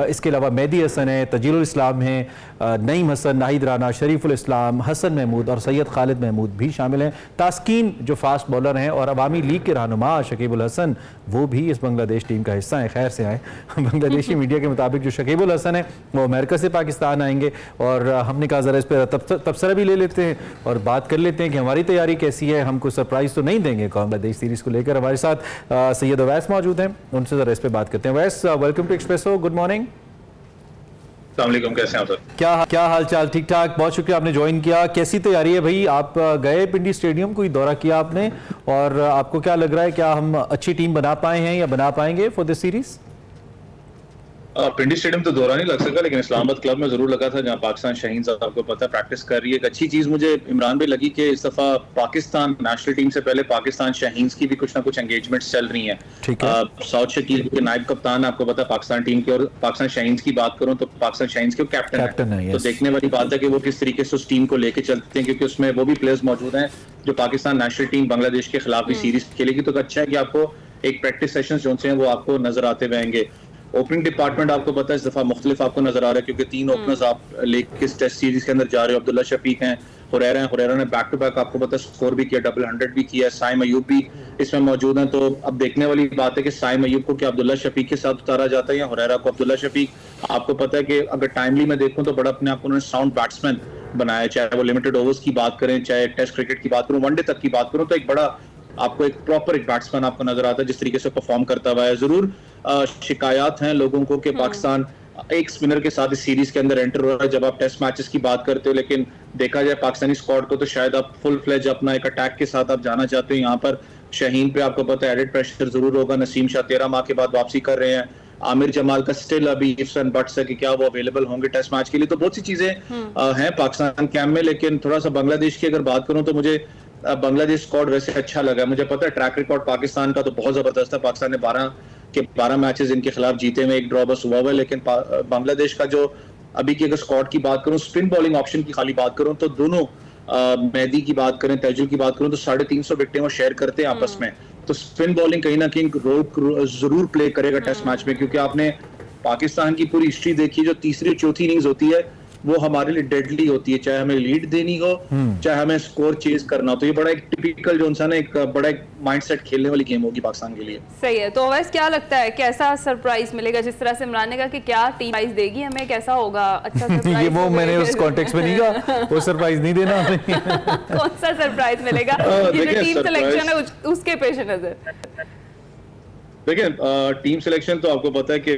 इसके अलावा मेहदी हसन है, तजीलुल इस्लाम हैं, नईम हसन, नाहिद राना, शरीफुल इस्लाम, हसन महमूद और सैयद खालिद महमूद भी शामिल हैं। तास्कीन जो फास्ट बॉलर हैं और अवामी लीग के रहनुमा शकीबुल हसन, वो भी इस बांग्लादेश टीम का हिस्सा हैं। खैर से आए, बांग्लादेशी मीडिया के मुताबिक जो शकीबुल हसन है वो अमेरिका से पाकिस्तान आएंगे और हमने कहा ज़रा इस पर तबसरा भी ले लेते हैं और बात कर लेते हैं कि हमारी तैयारी कैसी है। हमको सरप्राइज़ तो नहीं देंगे बांग्लादेश सीरीज़ को लेकर। हमारे साथ सैयद अवैस मौजूद हैं, उनसे ज़रा इस पर बात करते हैं। Awais, welcome to Expresso, good morning. अस्सलामुअलैकुम, कैसे हैं सर? क्या हाल चाल? ठीक ठाक, बहुत शुक्रिया आपने ज्वाइन किया। कैसी तैयारी है भाई? आप गए पिंडी स्टेडियम, कोई दौरा किया आपने, और आपको क्या लग रहा है, क्या हम अच्छी टीम बना पाए हैं या बना पाएंगे for this series? Pindi stadium तो दौरा नहीं लग सका, लेकिन इस्लामाबाद क्लब में जरूर लगा था, जहां पाकिस्तान शाहीन साहब आपको पता है प्रैक्टिस कर रही है। एक अच्छी चीज मुझे इमरान भाई लगी कि इस दफा पाकिस्तान नेशनल टीम से पहले पाकिस्तान शाहीन्स की भी कुछ ना कुछ एंगेजमेंट्स चल रही हैं। साउथ शकील के नायब कप्तान आपको पता है पाकिस्तान टीम के, और पाकिस्तान शाहीन्स की बात करूं तो पाकिस्तान शाहीन्स के कैप्टन है। तो देखने वाली बात है कि वो किस तरीके से उस टीम को लेके चलते हैं, क्योंकि उसमें वो भी प्लेयर्स मौजूद हैं जो पाकिस्तान नेशनल टीम बांग्लादेश के खिलाफ भी सीरीज खेलेगी। तो अच्छा है कि आपको एक प्रैक्टिस सेशन जो हैं वो आपको नजर आते हुए आएंगे। ओपनिंग डिपार्टमेंट आपको पता है इस दफा मुख्तलिफ आपको नजर आ रहा है, क्योंकि 3 ओपनर्स आप लेके इस टेस्ट सीरीज के अंदर जा रहे हो। अब्दुल्ला शफीक हैं, हुरैरा ने बैक टू बैक आपको पता है स्कोर भी किया, डबल 100 भी किया। साइम अयूब भी इसमें मौजूद हैं। तो अब देखने वाली बात है कि साइम अयूब को क्या अब्दुल्ला शफीक के साथ उतारा जाता है या हुरैरा को। अब्दुल्ला शफीक आपको पता है कि अगर टाइमली मैं देखूं तो बड़ा अपने आप को उन्होंने साउंड बैट्समैन बनाया, चाहे वो लिमिटेड ओवर्स की बात करें, चाहे टेस्ट क्रिकेट की बात करूं, वनडे तक की बात करूं, तो एक बड़ा आपको एक प्रॉपर एक बैट्समैन आपको नजर आता है जिस तरीके से परफॉर्म करता हुआ है। जरूर शिकायत हैं लोगों को कि पाकिस्तान एक स्पिनर के साथ इस सीरीज के अंदर एंटर हो रहा है जब आप टेस्ट मैचेस की बात करते हो, लेकिन देखा जाए पाकिस्तानी स्क्वाड को तो शायद आप फुल फ्लेज अपना एक अटैक के साथ आप जाना चाहते हो। यहाँ पर शाहीन पे आपको पता है एडेड प्रेशर जरूर होगा। नसीम शाह 13 माह के बाद वापसी कर रहे हैं। आमिर जमाल का स्टिल अभी इफ्स एंड बट्स है कि क्या वो अवेलेबल होंगे टेस्ट मैच के लिए। तो बहुत सी चीजें हैं पाकिस्तान कैंप में, लेकिन थोड़ा सा बांग्लादेश की अगर बात करूं तो मुझे बांग्लादेश स्क्वाड वैसे अच्छा लगा। मुझे पता है ट्रैक रिकॉर्ड पाकिस्तान का तो बहुत जबरदस्त है। पाकिस्तान ने 12 मैचेस इनके खिलाफ जीते में, एक ड्रॉ बस हुआ हुआ है। लेकिन बांग्लादेश का जो अभी की अगर स्क्वाड की बात करूं, स्पिन बॉलिंग ऑप्शन की खाली बात करूं तो दोनों मेहदी की बात करें, तैजुल की बात करूं तो 350 विकेटें वो शेयर करते हैं आपस में। तो स्पिन बॉलिंग कहीं ना कहीं रोल जरूर प्ले करेगा टेस्ट मैच में, क्योंकि आपने पाकिस्तान की पूरी हिस्ट्री देखी, जो तीसरी चौथी इनिंग्स होती है वो हमारे लिए डेडली होती है, चाहे हमें लीड देनी हो चाहे हमें स्कोर चेज करना हो। तो ये बड़ा एक टिपिकल जो इंसान है, एक बड़ा एक माइंडसेट खेलने वाली गेम होगी पाकिस्तान के लिए। सही है। तो वैसे क्या लगता है कैसा सरप्राइज मिलेगा? जिस तरह से इमरान ने कहा कि क्या टीम प्राइज देगी हमें, कैसा होगा? अच्छा सरप्राइज ये वो मैंने उस कॉन्टेक्स्ट में नहीं कहा, वो सरप्राइज नहीं देना कौन सा सरप्राइज मिलेगा ये जो टीम सिलेक्शन है उसके पेश नजर? देखिए टीम सिलेक्शन तो आपको पता है कि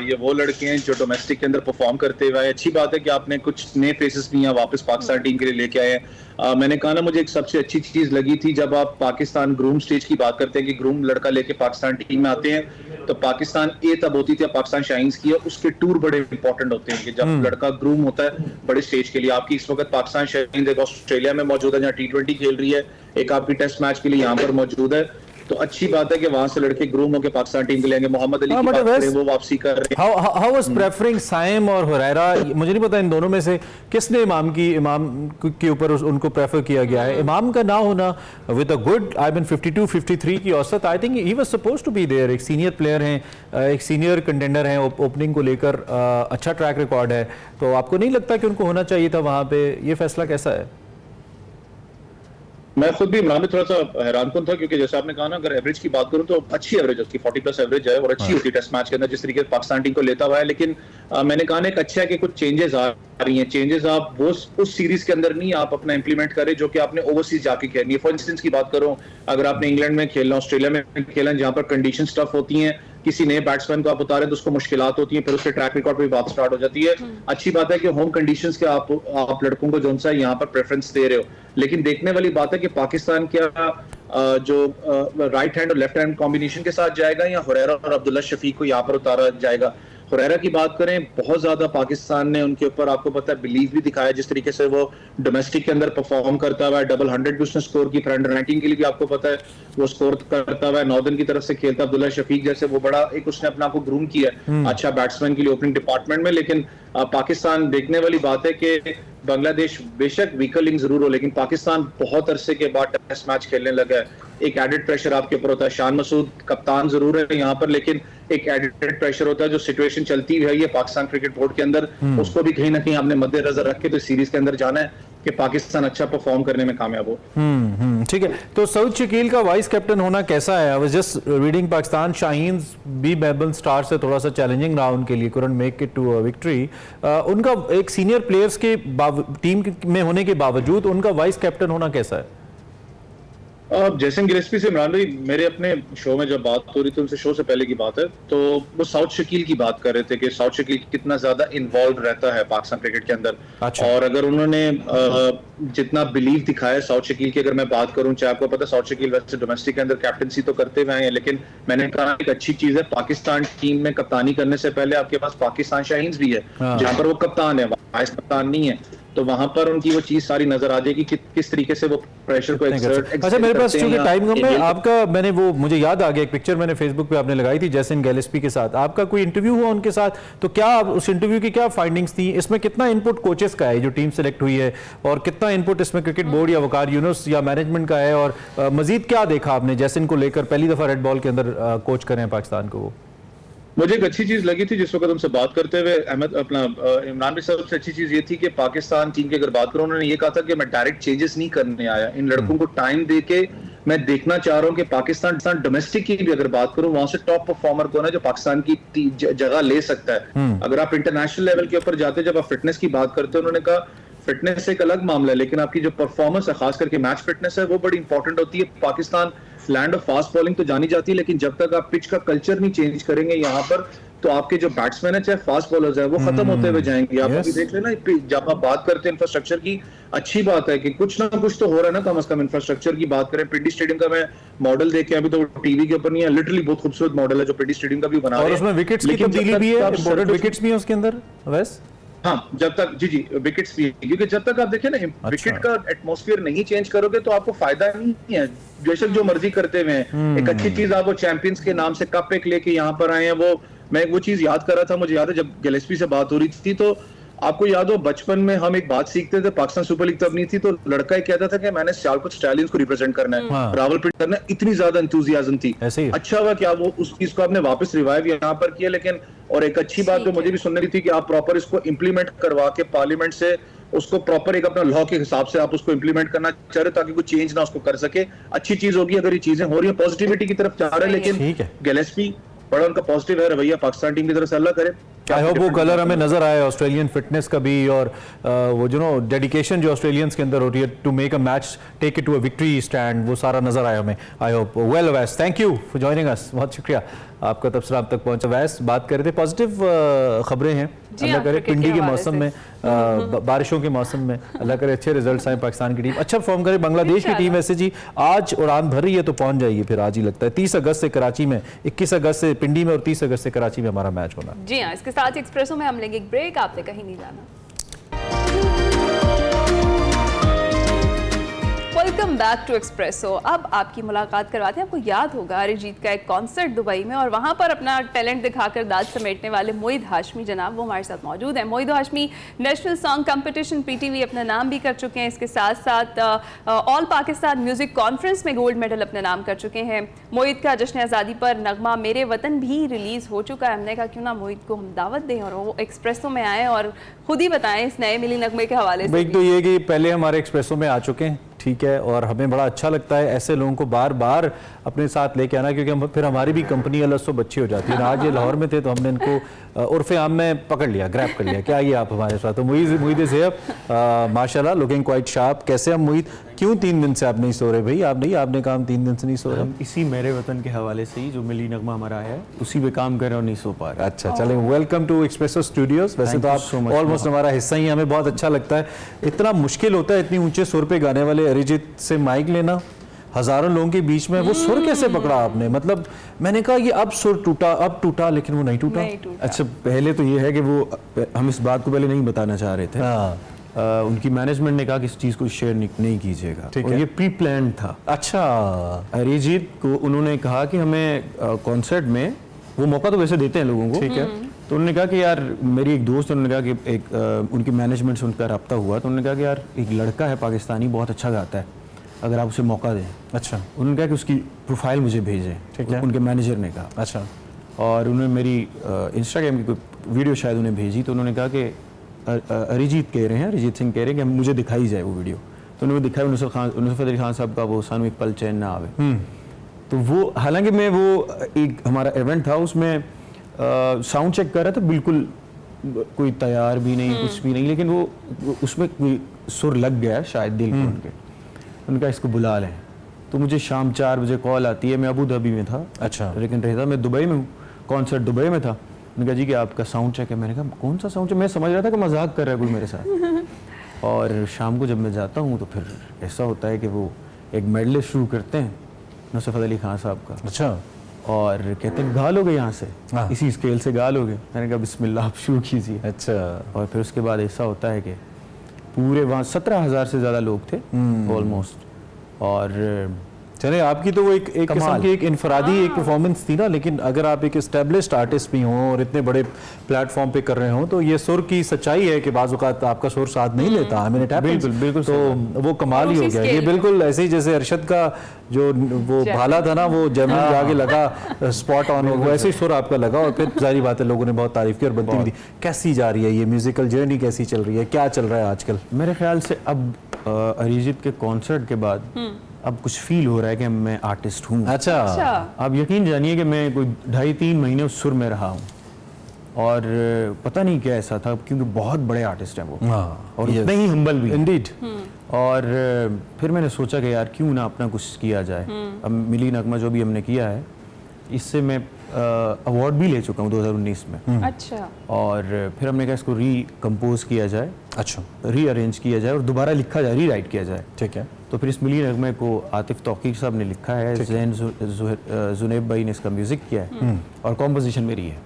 ये वो लड़के हैं जो डोमेस्टिक के अंदर परफॉर्म करते हुए। अच्छी बात है कि आपने कुछ नए फेसेस भी यहाँ वापस पाकिस्तान टीम के लिए लेके आए हैं। मैंने कहा ना, मुझे एक सबसे अच्छी चीज लगी थी जब आप पाकिस्तान ग्रूम स्टेज की बात करते हैं कि ग्रूम लड़का लेके पाकिस्तान टीम में आते हैं, तो पाकिस्तान ए तब होती थी पाकिस्तान शाहीन्स की, उसके टूर बड़े इंपॉर्टेंट होते हैं कि जब लड़का ग्रूम होता है बड़े स्टेज के लिए। आपकी इस वक्त पाकिस्तान शाहीन्स एक ऑस्ट्रेलिया में मौजूद है जहाँ T20 खेल रही है, एक आपकी टेस्ट मैच के लिए यहाँ पर मौजूद है। तो अच्छी बात है कि वहां से लड़के ग्रूम होकर पाकिस्तान टीम के लेंगे। मोहम्मद अली की बात करें, वो वापसी कर रहे हैं। हाउ वाज प्रेफरिंग साइम और हुरैरा? मुझे नहीं पता इन दोनों में से किसने इमाम के ऊपर उनको प्रेफर किया गया है। इमाम का ना होना विद अ गुड 52 53 की औसत, I think he was supposed to be there. एक सीनियर प्लेयर हैं, एक सीनियर कंटेंडर हैं, ओपनिंग को लेकर अच्छा ट्रैक रिकॉर्ड है। तो आपको नहीं लगता कि उनको होना चाहिए था वहां पे? ये फैसला कैसा है? मैं खुद भी इमरान में थोड़ा सा हैरानकुन था, क्योंकि जैसे आपने कहा ना, अगर एवरेज की बात करूं तो अच्छी एवरेज उसकी 40+ एवरेज है और अच्छी होती है टेस्ट मैच के अंदर जिस तरीके से पाकिस्तान टीम को लेता हुआ है। लेकिन मैंने कहा ना, एक अच्छा है कि कुछ चेंजेस आ रही हैं। चेंजेस आप वो उस सीरीज के अंदर नहीं आप अपना इंप्लीमेंट करें जो कि आपने ओवरसीज जाके खेलनी है। फॉर इंस्टेंस की बात करूं, अगर आपने इंग्लैंड में खेलना, ऑस्ट्रेलिया में खेलना, जहां पर कंडीशन टफ होती हैं, किसी नए बैट्समैन को आप उतारें तो उसको मुश्किलात होती हैं, फिर उसके ट्रैक रिकॉर्ड पे बात स्टार्ट हो जाती है। अच्छी बात है कि होम कंडीशंस के आप लड़कों को जो सा यहाँ पर प्रेफरेंस दे रहे हो। लेकिन देखने वाली बात है कि पाकिस्तान क्या जो राइट हैंड और लेफ्ट हैंड कॉम्बिनेशन के साथ जाएगा या हुरैरा और अब्दुल्ला शफीक को यहाँ पर उतारा जाएगा। हुरैरा की बात करें, बहुत ज्यादा पाकिस्तान ने उनके ऊपर आपको पता है बिलीव भी दिखाया, जिस तरीके से वो डोमेस्टिक के अंदर परफॉर्म करता हुआ है। डबल 100 भी उसने स्कोर की, अंडर 19 के लिए भी आपको पता है वो स्कोर करता हुआ है। नॉर्दर्न की तरफ से खेलता अब्दुल्ला शफीक जैसे, वो बड़ा एक उसने अपना को ग्रूम किया अच्छा बैट्समैन के लिए ओपनिंग डिपार्टमेंट में। लेकिन पाकिस्तान देखने वाली बात है कि बांग्लादेश बेशक वीकर लिंक जरूर हो, लेकिन पाकिस्तान बहुत अरसे के बाद टेस्ट मैच खेलने लगा है। एक एडेड प्रेशर आपके ऊपर होता है। शान मसूद कप्तान जरूर है यहाँ पर, लेकिन एक एडेड प्रेशर होता है। जो सिचुएशन चलती है ये पाकिस्तान क्रिकेट बोर्ड के अंदर, उसको भी कहीं ना कहीं आपने मद्देनजर रख के तो सीरीज के अंदर जाना है कि पाकिस्तान अच्छा परफॉर्म करने में कामयाब हो। ठीक है, तो सऊद शकील का वाइस कैप्टन होना कैसा है? I was just reading Pakistan Shaheens v Melbourne Star से थोड़ा सा चैलेंजिंग रहा उनके लिए, couldn't make it to a victory. उनका एक सीनियर प्लेयर्स के टीम में होने के बावजूद उनका वाइस कैप्टन होना कैसा है? जैसन गिलेस्पी से इमरान भाई मेरे अपने शो में जब बात हो रही थी, उनसे शो से पहले की बात है, तो वो साउथ शकील की बात कर रहे थे कि साउथ शकील कितना ज्यादा इन्वॉल्व रहता है पाकिस्तान क्रिकेट के अंदर। अच्छा। और अगर उन्होंने जितना बिलीव दिखाया है साउथ शकील की, अगर मैं बात करूं, चाहे आपको पता है साउथ शकील वैसे डोमेस्टिक के अंदर कैप्टनसी तो करते हुए हैं, लेकिन मैंने कहा एक अच्छी चीज है पाकिस्तान टीम में कप्तानी करने से पहले आपके पास पाकिस्तान शाहीन्स भी है जहां पर वो कप्तान है, वाइस कप्तान नहीं है, तो वहां पर उनकी वो चीज सारी नजर आ जाएगी कि किस तरीके से वो प्रेशर को एक्सर्ट। अच्छा, मेरे पास चूंकि टाइम कम है, आपका मैंने वो मुझे याद आ गया एक पिक्चर मैंने फेसबुक पे आपने लगाई थी जैसन गिलेस्पी के साथ, आपका कोई इंटरव्यू हुआ उनके साथ, तो क्या उस इंटरव्यू की क्या फाइंडिंग्स थी? इसमें कितना इनपुट कोचेस का है जो टीम सेलेक्ट हुई है, और कितना इनपुट इसमें क्रिकेट बोर्ड या वकार यूनुस या मैनेजमेंट का है, और मजीद क्या देखा आपने जैसन को लेकर? पहली दफा रेड बॉल के अंदर कोच कर रहे हैं पाकिस्तान को वो। मुझे एक अच्छी चीज लगी थी जिस वक्त हमसे बात करते हुए अहमद अपना इमरान भाई साहब से अच्छी चीज ये थी कि पाकिस्तान टीम की अगर बात करूं, उन्होंने ये कहा था कि मैं डायरेक्ट चेंजेस नहीं करने आया, इन लड़कों को टाइम दे के मैं देखना चाह रहा हूं कि पाकिस्तान डोमेस्टिक की भी अगर बात करूं, वहां से टॉप परफॉर्मर कौन है जो पाकिस्तान की जगह ले सकता है। अगर आप इंटरनेशनल लेवल के ऊपर जाते, जब आप फिटनेस की बात करते हैं, उन्होंने कहा फिटनेस एक अलग मामला है, लेकिन आपकी जो परफॉर्मेंस है, खास करके मैच फिटनेस है, वो बड़ी इंपॉर्टेंट होती है। Pakistan land of fast bowling तो जानी जाती है, लेकिन जब तक आप पिच का कल्चर नहीं चेंज करेंगे यहाँ पर, तो आपके जो बैट्समैन है चाहे फास्ट बॉलर्स है वो खत्म होते हुए जाएंगे। आप अभी देख लेना, जब आप बात करते हैं इंफ्रास्ट्रक्चर की, अच्छी बात है कि कुछ ना कुछ तो हो रहा है ना, कम से कम इंफ्रास्ट्रक्चर की बात करें। पिंडी स्टेडियम का मैं मॉडल देखे, अभी तो टीवी के ऊपर नहीं है, लिटरली बहुत खूबसूरत मॉडल है जो पिंडी स्टेडियम का भी बना रहे हैं, और उसमें विकेट्स की तब्दीली भी है, इंपोर्टेड विकेट्स भी है उसके अंदर वैसे। हाँ, जब तक जी विकेट्स भी, क्योंकि जब तक आप देखें ना विकेट का एटमॉस्फेयर नहीं चेंज करोगे तो आपको फायदा नहीं है, बेशक जो मर्जी करते हुए हैं। एक अच्छी चीज आप वो चैंपियंस के नाम से कप एक लेके यहाँ पर आए हैं, वो मैं वो चीज याद कर रहा था, मुझे याद है जब गिलेस्पी से बात हो रही थी, तो आपको याद हो बचपन में हम एक बात सीखते थे, पाकिस्तान सुपर लीग तब नहीं थी, तो लड़का कहता था कि मैंने सियालकोट स्टैलियंस को रिप्रेजेंट करना है, रावलपिंडी करना है, इतनी ज्यादा एंथुसियाज्म थी। अच्छा हुआ क्या वो उस चीज को आपने वापस रिवाइव यहाँ पर किया। लेकिन और एक अच्छी बात जो मुझे भी सुनने की थी कि आप प्रॉपर इसको इम्प्लीमेंट करवा के पार्लियामेंट से उसको प्रॉपर एक अपना लॉ के हिसाब से आप उसको इम्प्लीमेंट करना चाह रहे, ताकि कोई चेंज ना उसको कर सके। अच्छी चीज होगी अगर ये चीजें हो रही है, पॉजिटिविटी की तरफ जा रहे हैं, लेकिन गिलेस्पी बड़ा उनका पॉजिटिव है रवैया पाकिस्तान टीम की तरफ से, अल्लाह करे। आई होप वो कलर हमें नजर आए ऑस्ट्रेलियन फिटनेस का भी, और वो जो नो डेडिकेशन जो ऑस्ट्रेलियंस के अंदर होती है to make a match take it to a victory stand, वो सारा नजर आया हमें। I hope well Awais, thank you for joining us, बहुत शुक्रिया आपका तबसरा आप तक पहुंचा। वैस बात कर रहे थे, पॉजिटिव खबरें हैं, अल्लाह करे पिंडी के मौसम में, बारिशों के मौसम में अल्लाह करे अच्छे रिजल्ट्स आए, पाकिस्तान की टीम अच्छा परफॉर्म करे। बांग्लादेश की टीम ऐसे जी आज उड़ान भर रही है तो पहुंच जाएगी फिर, आज ही लगता है 30 अगस्त से कराची में, 21 अगस्त से पिंडी में और 30 अगस्त से कराची में हमारा मैच होना। जी हाँ, इसके साथ एक्सप्रेसो में हम लेंगे एक ब्रेक, आपने कहीं नहीं जाना। Welcome back to Expresso. अब आपकी मुलाकात करवाते हैं, आपको याद होगा अरिजीत का एक कॉन्सर्ट दुबई में, और वहाँ पर अपना टैलेंट दिखाकर दाद समेटने वाले मोईद हाशमी जनाब वो हमारे साथ मौजूद हैं। Moid Hashmi national song competition PTV अपना नाम भी कर चुके हैं, इसके साथ साथ ऑल पाकिस्तान म्यूजिक कॉन्फ्रेंस में गोल्ड मेडल अपना नाम कर चुके हैं। मोईद का जश्न आज़ादी पर नगमा मेरे वतन भी रिलीज़ हो चुका है। हमने कहा क्यों ना मोईद को हम दावत दें और वो एक्सप्रेसो में आए और खुद ही बताएं इस नए मिली नगमे के हवाले से। एक तो ये कि पहले हमारे एक्सप्रेसो में आ चुके हैं, ठीक है, और हमें बड़ा अच्छा लगता है ऐसे लोगों को बार बार अपने साथ लेके आना, क्योंकि फिर हमारी भी कंपनी अलग से बच्ची हो जाती है। आज ये लाहौर में थे तो हमने इनको उर्फ़े आम में पकड़ लिया, ग्रैब कर लिया, क्या ये आप हमारे साथ। तो मुईद ज़ेब माशाल्लाह लुकिंग क्वाइट शार्प। कैसे हम मुईद, क्यों 3 दिन से आप नहीं सो रहे भाई? आप नहीं, आपने कहा 3 दिन से नहीं सो रहे। हम इसी मेरे वतन के हवाले से ही जो मिली नगमा हमारा है उसी पे काम कर रहे और नहीं सो पा रहे। अच्छा चलें, वेलकम टू एक्सप्रेसो स्टूडियोज। वैसे तो आप ऑलमोस्ट हमारा हिस्सा ही, हमें बहुत अच्छा लगता है। इतना मुश्किल होता है इतनी ऊंचे सुर पे गाने वाले अरिजीत से माइक लेना, हजारों लोगों के बीच में, वो सुर कैसे पकड़ा आपने? मतलब मैंने कहा ये अब सुर टूटा, अब टूटा, लेकिन वो नहीं टूटा। अच्छा, पहले तो ये है कि वो हम इस बात को पहले नहीं बताना चाह रहे थे। उनकी मैनेजमेंट ने कहा कि इस चीज़ को शेयर नहीं कीजिएगा, और ये प्री प्लान था। अच्छा, अरिजीत को उन्होंने कहा कि हमें कॉन्सर्ट में, वो मौका तो वैसे देते हैं लोगों को, ठीक है, तो उन्होंने कहा कि यार, मेरी एक दोस्त, उन्होंने कहा कि एक उनकी मैनेजमेंट से उनका रब्ता हुआ, तो उन्होंने कहा कि यार एक लड़का है पाकिस्तानी, बहुत अच्छा गाता है, अगर आप उसे मौका दें। अच्छा। उन्होंने कहा कि उसकी प्रोफाइल मुझे भेजें, ठीक है। उनके मैनेजर ने कहा। अच्छा। और उन्होंने मेरी इंस्टाग्राम की कोई वीडियो शायद उन्हें भेजी, तो उन्होंने कहा कि अरिजीत कह रहे हैं, अरिजीत सिंह कह रहे हैं कि मुझे दिखाई जाए वो वीडियो। तो उन्होंने दिखाया नुसरत फतेह अली खान साहब का वो सानू एक पल चैन ना आवे। तो वो, हालांकि मैं वो एक हमारा इवेंट था, उसमें साउंड चेक कर रहा था, बिल्कुल कोई तैयार भी नहीं, कुछ भी नहीं, लेकिन वो उसमें कोई सुर लग गया शायद दिल को उनके। उनका इसको बुला लें। तो मुझे शाम 4 बजे कॉल आती है, मैं अबू धाबी में था। अच्छा। लेकिन रहता मैं दुबई में हूँ, कॉन्सर्ट दुबई में था। उन्होंने कहा जी कि आपका साउंड चेक है। मैंने कहा कौन सा साउंड चेक? मैं समझ रहा था कि मजाक कर रहा है कोई मेरे साथ। और शाम को जब मैं जाता हूँ तो फिर ऐसा होता है कि वो एक मेडले शुरू करते हैं नुसरत फतेह अली खान साहब का। अच्छा। और कहते हैं गा लोगे यहाँ से, इसी स्केल से गा लोगे। मैंने कहा बिस्मिल्लाह, आप शुरू कीजिए। अच्छा। और फिर उसके बाद ऐसा होता है कि पूरे वहाँ 17,000 से ज़्यादा लोग थे ऑलमोस्ट। और चले, आपकी तो वो एक किस्म की एक इनफरादी एक परफॉर्मेंस थी ना, लेकिन अगर आप एक एस्टेब्लिश्ड आर्टिस्ट भी हों और इतने बड़े प्लेटफॉर्म पे कर रहे हों, तो ये सुर की सच्चाई है कि बाज़ औक़ात आपका सुर साथ नहीं लेता। आई मीन बिल्कुल तो वो कमाल ही हो गया। ये बिल्कुल ऐसे ही जैसे अरशद का जो वो भाला था ना, वो जैमन जाके लगा स्पॉट ऑन, वो ऐसे ही सुर आपका लगा। और फिर जारी बात है, लोगों ने बहुत तारीफ की और बनती भी थी। कैसी जा रही है ये म्यूजिकल जर्नी, कैसी चल रही है, क्या चल रहा है आजकल? मेरे ख्याल से अब अरिजीत के कॉन्सर्ट के बाद अब कुछ फील हो रहा है कि मैं आर्टिस्ट हूँ। अच्छा। आप यकीन जानिए कि मैं कोई 2.5-3 महीने उस सुर में रहा हूँ, और पता नहीं क्या ऐसा था, क्योंकि बहुत बड़े आर्टिस्ट हैं वो, और इतने ही हम्बल भी। इंडीड। और फिर मैंने सोचा कि यार क्यों ना अपना कुछ किया जाए। अब मिली नगमा जो भी हमने किया है, इससे मैं अवार्ड भी ले चुका हूँ 2019 में। अच्छा। और फिर हमने कहा इसको रीकम्पोज किया जाए, अच्छा, रीअरेंज किया जाए और दोबारा लिखा जाए, रीराइट किया जाए। ठीक है। तो फिर इस मिली नगमे को आतिफ तौकीर साहब ने लिखा है, जैन जुनैब भाई ने इसका म्यूजिक किया है, और कॉम्पोजिशन मेरी है।